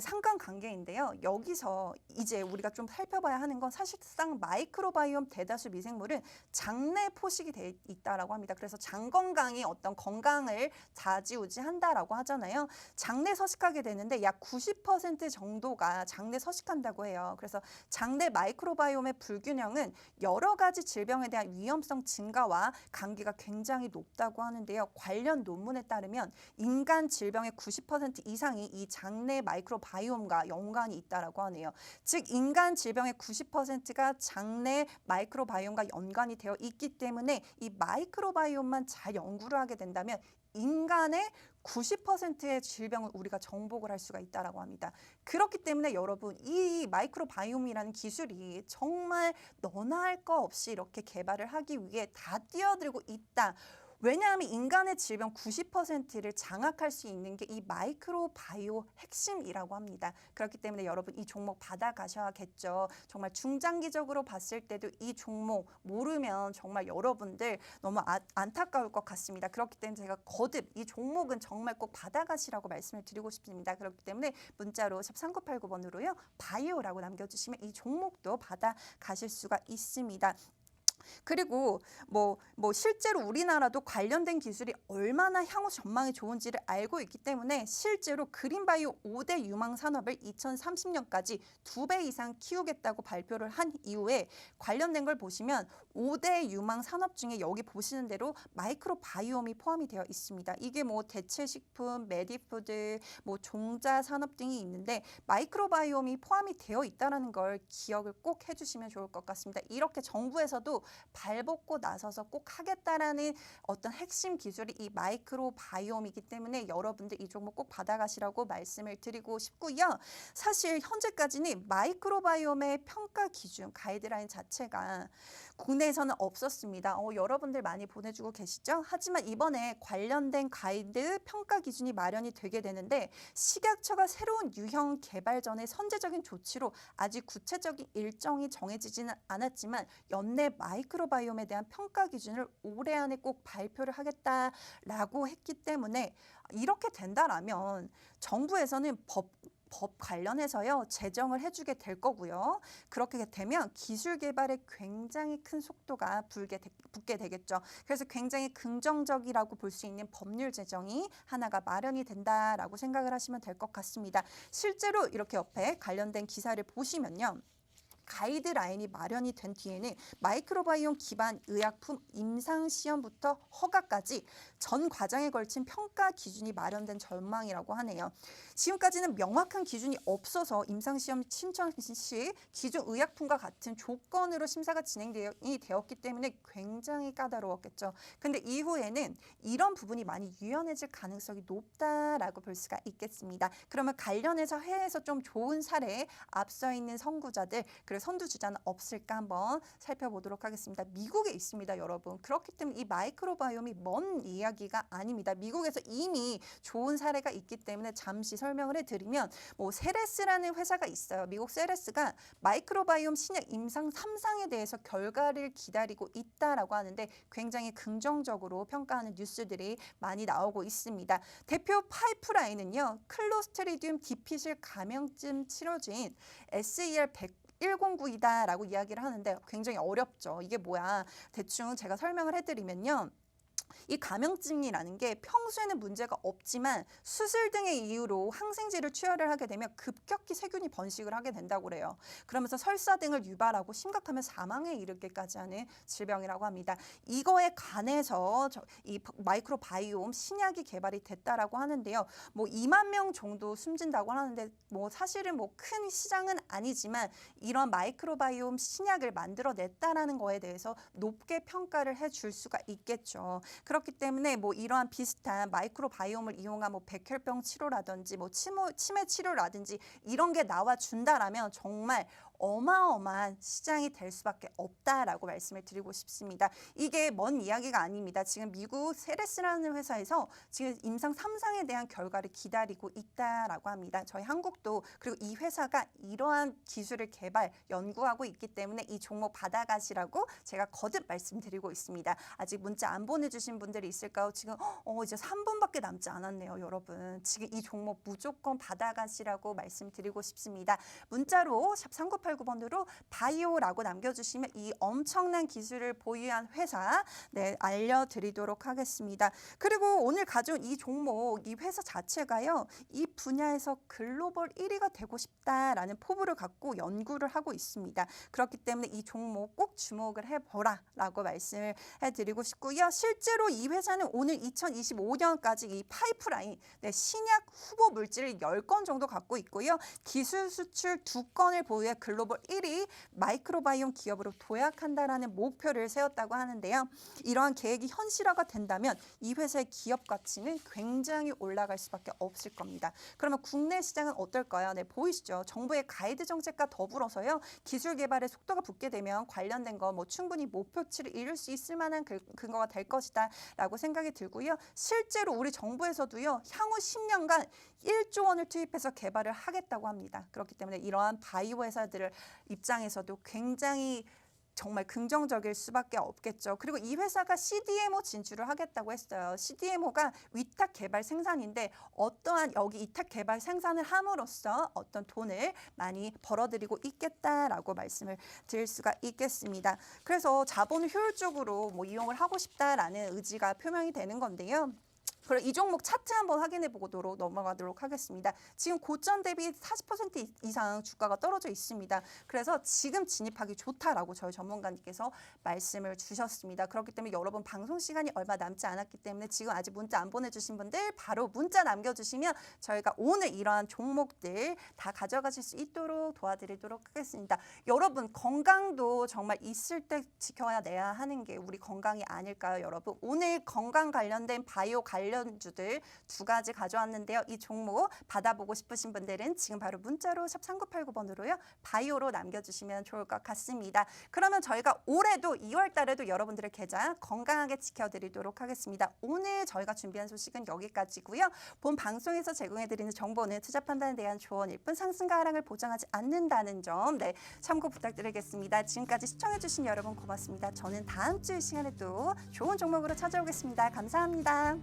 Speaker 1: 상관관계인데요. 여기서 이제 우리가 좀 살펴봐야 하는 건 사실상 마이크로바이옴 대다수 미생물은 장내 포식이 돼 있다라고 합니다. 그래서 장 건강이 어떤 건강을 좌지우지한다라고 하잖아요. 장내 서식하게 되는데 약 90% 정도가 장내 서식한다고 해요. 그래서 장내 마이크로바이옴의 불균형은 여러 가지 질병에 대한 위험성 증가와 관계가 굉장히 높다고 하는데요. 관련 논문에 따르면 인간 질병의 90% 이상이 이 장내 마이크로바이옴과 연관이 있다라고 하네요. 즉 인간 질병의 90%가 장내 마이크로바이옴과 연관이 되어 있기 때문에 이 마이크로바이옴만 잘 연구를 하게 된다면 인간의 90%의 질병을 우리가 정복을 할 수가 있다라고 합니다. 그렇기 때문에 여러분 이 마이크로바이옴이라는 기술이 정말 너나 할 거 없이 이렇게 개발을 하기 위해 다 뛰어들고 있다. 왜냐하면 인간의 질병 90%를 장악할 수 있는 게 이 마이크로바이오 핵심이라고 합니다. 그렇기 때문에 여러분 이 종목 받아가셔야겠죠. 정말 중장기적으로 봤을 때도 이 종목 모르면 정말 여러분들 너무 안타까울 것 같습니다. 그렇기 때문에 제가 거듭 이 종목은 정말 꼭 받아가시라고 말씀을 드리고 싶습니다. 그렇기 때문에 문자로 샵 3989번으로요. 바이오라고 남겨주시면 이 종목도 받아가실 수가 있습니다. 그리고 뭐 실제로 우리나라도 관련된 기술이 얼마나 향후 전망이 좋은지를 알고 있기 때문에 실제로 그린바이오 5대 유망 산업을 2030년까지 2배 이상 키우겠다고 발표를 한 이후에 관련된 걸 보시면 5대 유망 산업 중에 여기 보시는 대로 마이크로바이옴이 포함이 되어 있습니다. 이게 뭐 대체식품, 메디푸드, 뭐 종자 산업 등이 있는데 마이크로바이옴이 포함이 되어 있다는 걸 기억을 꼭 해주시면 좋을 것 같습니다. 이렇게 정부에서도 발벗고 나서서 꼭 하겠다라는 어떤 핵심 기술이 이 마이크로바이옴이기 때문에 여러분들 이 종목 꼭 받아가시라고 말씀을 드리고 싶고요. 사실 현재까지는 마이크로바이옴의 평가 기준 가이드라인 자체가 국내에서는 없었습니다. 여러분들 많이 보내주고 계시죠? 하지만 이번에 관련된 가이드 평가 기준이 마련이 되게 되는데 식약처가 새로운 유형 개발 전에 선제적인 조치로 아직 구체적인 일정이 정해지지는 않았지만 연내 마이크로바이옴에 대한 평가 기준을 올해 안에 꼭 발표를 하겠다라고 했기 때문에 이렇게 된다라면 정부에서는 법 관련해서요 제정을 해주게 될 거고요. 그렇게 되면 기술 개발에 굉장히 큰 속도가 붙게 되겠죠. 그래서 굉장히 긍정적이라고 볼 수 있는 법률 제정이 하나가 마련이 된다라고 생각을 하시면 될 것 같습니다. 실제로 이렇게 옆에 관련된 기사를 보시면요. 가이드라인이 마련이 된 뒤에는 마이크로바이옴 기반 의약품 임상시험부터 허가까지 전 과정에 걸친 평가 기준이 마련된 전망이라고 하네요. 지금까지는 명확한 기준이 없어서 임상시험 신청 시 기존 의약품과 같은 조건으로 심사가 진행이 되었기 때문에 굉장히 까다로웠겠죠. 근데 이후에는 이런 부분이 많이 유연해질 가능성이 높다라고 볼 수가 있겠습니다. 그러면 관련해서 해외에서 좀 좋은 사례에 앞서 있는 선구자들 그리고 선두주자는 없을까 한번 살펴보도록 하겠습니다. 미국에 있습니다, 여러분. 그렇기 때문에 이 마이크로바이옴이 먼 이야기가 아닙니다. 미국에서 이미 좋은 사례가 있기 때문에 잠시 설명을 해드리면 세레스라는 회사가 있어요. 미국 세레스가 마이크로바이옴 신약 임상 3상에 대해서 결과를 기다리고 있다라고 하는데 굉장히 긍정적으로 평가하는 뉴스들이 많이 나오고 있습니다. 대표 파이프라인은요. 클로스트리디움 디피실 감염증 치료제인 SER109이다라고 이야기를 하는데 굉장히 어렵죠. 이게 뭐야? 대충 제가 설명을 해드리면요. 이 감염증이라는 게 평소에는 문제가 없지만 수술 등의 이유로 항생제를 투여를 하게 되면 급격히 세균이 번식을 하게 된다고 그래요. 그러면서 설사 등을 유발하고 심각하면 사망에 이르기까지 하는 질병이라고 합니다. 이거에 관해서 이 마이크로바이옴 신약이 개발이 됐다라고 하는데요. 2만 명 정도 숨진다고 하는데 사실은 큰 시장은 아니지만 이런 마이크로바이옴 신약을 만들어냈다라는 거에 대해서 높게 평가를 해줄 수가 있겠죠. 그렇기 때문에 이러한 비슷한 마이크로바이옴을 이용한 백혈병 치료라든지 치매 치료라든지 이런 게 나와준다라면 정말 어마어마한 시장이 될 수밖에 없다라고 말씀을 드리고 싶습니다. 이게 먼 이야기가 아닙니다. 지금 미국 세레스라는 회사에서 지금 임상 3상에 대한 결과를 기다리고 있다라고 합니다. 저희 한국도 그리고 이 회사가 이러한 기술을 개발, 연구하고 있기 때문에 이 종목 받아가시라고 제가 거듭 말씀드리고 있습니다. 아직 문자 안 보내주신 분들이 있을까요? 지금 이제 3분밖에 남지 않았네요, 여러분. 지금 이 종목 무조건 받아가시라고 말씀드리고 싶습니다. 문자로 샵 3989 3989번으로 바이오라고 남겨주시면 이 엄청난 기술을 보유한 회사 네, 알려드리도록 하겠습니다. 그리고 오늘 가져온 이 종목, 이 회사 자체가요. 이 분야에서 글로벌 1위가 되고 싶다라는 포부를 갖고 연구를 하고 있습니다. 그렇기 때문에 이 종목 꼭 주목을 해보라 라고 말씀을 해드리고 싶고요. 실제로 이 회사는 오늘 2025년까지 이 파이프라인 네, 신약 후보 물질을 10건 정도 갖고 있고요. 기술 수출 2건을 보유해 글로벌 1위 마이크로바이옴 기업으로 도약한다라는 목표를 세웠다고 하는데요. 이러한 계획이 현실화가 된다면 이 회사의 기업 가치는 굉장히 올라갈 수밖에 없을 겁니다. 그러면 국내 시장은 어떨까요? 네, 보이시죠? 정부의 가이드 정책과 더불어서요. 기술 개발의 속도가 붙게 되면 관련된 거 뭐 충분히 목표치를 이룰 수 있을 만한 근거가 될 것이다 라고 생각이 들고요. 실제로 우리 정부에서도요. 향후 10년간 1조 원을 투입해서 개발을 하겠다고 합니다. 그렇기 때문에 이러한 바이오 회사들 입장에서도 굉장히 정말 긍정적일 수밖에 없겠죠. 그리고 이 회사가 CDMO 진출을 하겠다고 했어요. CDMO가 위탁 개발 생산인데 어떠한 여기 위탁 개발 생산을 함으로써 어떤 돈을 많이 벌어들이고 있겠다라고 말씀을 드릴 수가 있겠습니다. 그래서 자본을 효율적으로 뭐 이용을 하고 싶다라는 의지가 표명이 되는 건데요. 그럼 이 종목 차트 한번 확인해 보도록 넘어가도록 하겠습니다. 지금 고점 대비 40% 이상 주가가 떨어져 있습니다. 그래서 지금 진입하기 좋다라고 저희 전문가님께서 말씀을 주셨습니다. 그렇기 때문에 여러분 방송 시간이 얼마 남지 않았기 때문에 지금 아직 문자 안 보내주신 분들 바로 문자 남겨주시면 저희가 오늘 이러한 종목들 다 가져가실 수 있도록 도와드리도록 하겠습니다. 여러분 건강도 정말 있을 때 지켜내야 하는 게 우리 건강이 아닐까요, 여러분? 오늘 건강 관련된 바이오 관련주들 2가지 가져왔는데요. 이 종목 받아보고 싶으신 분들은 지금 바로 문자로 샵 3989번으로요. 바이오로 남겨주시면 좋을 것 같습니다. 그러면 저희가 올해도 2월 달에도 여러분들의 계좌 건강하게 지켜드리도록 하겠습니다. 오늘 저희가 준비한 소식은 여기까지고요. 본 방송에서 제공해드리는 정보는 투자 판단에 대한 조언일 뿐 상승과 하락을 보장하지 않는다는 점 네, 참고 부탁드리겠습니다. 지금까지 시청해주신 여러분 고맙습니다. 저는 다음 주 이 시간에 또 좋은 종목으로 찾아오겠습니다. 감사합니다.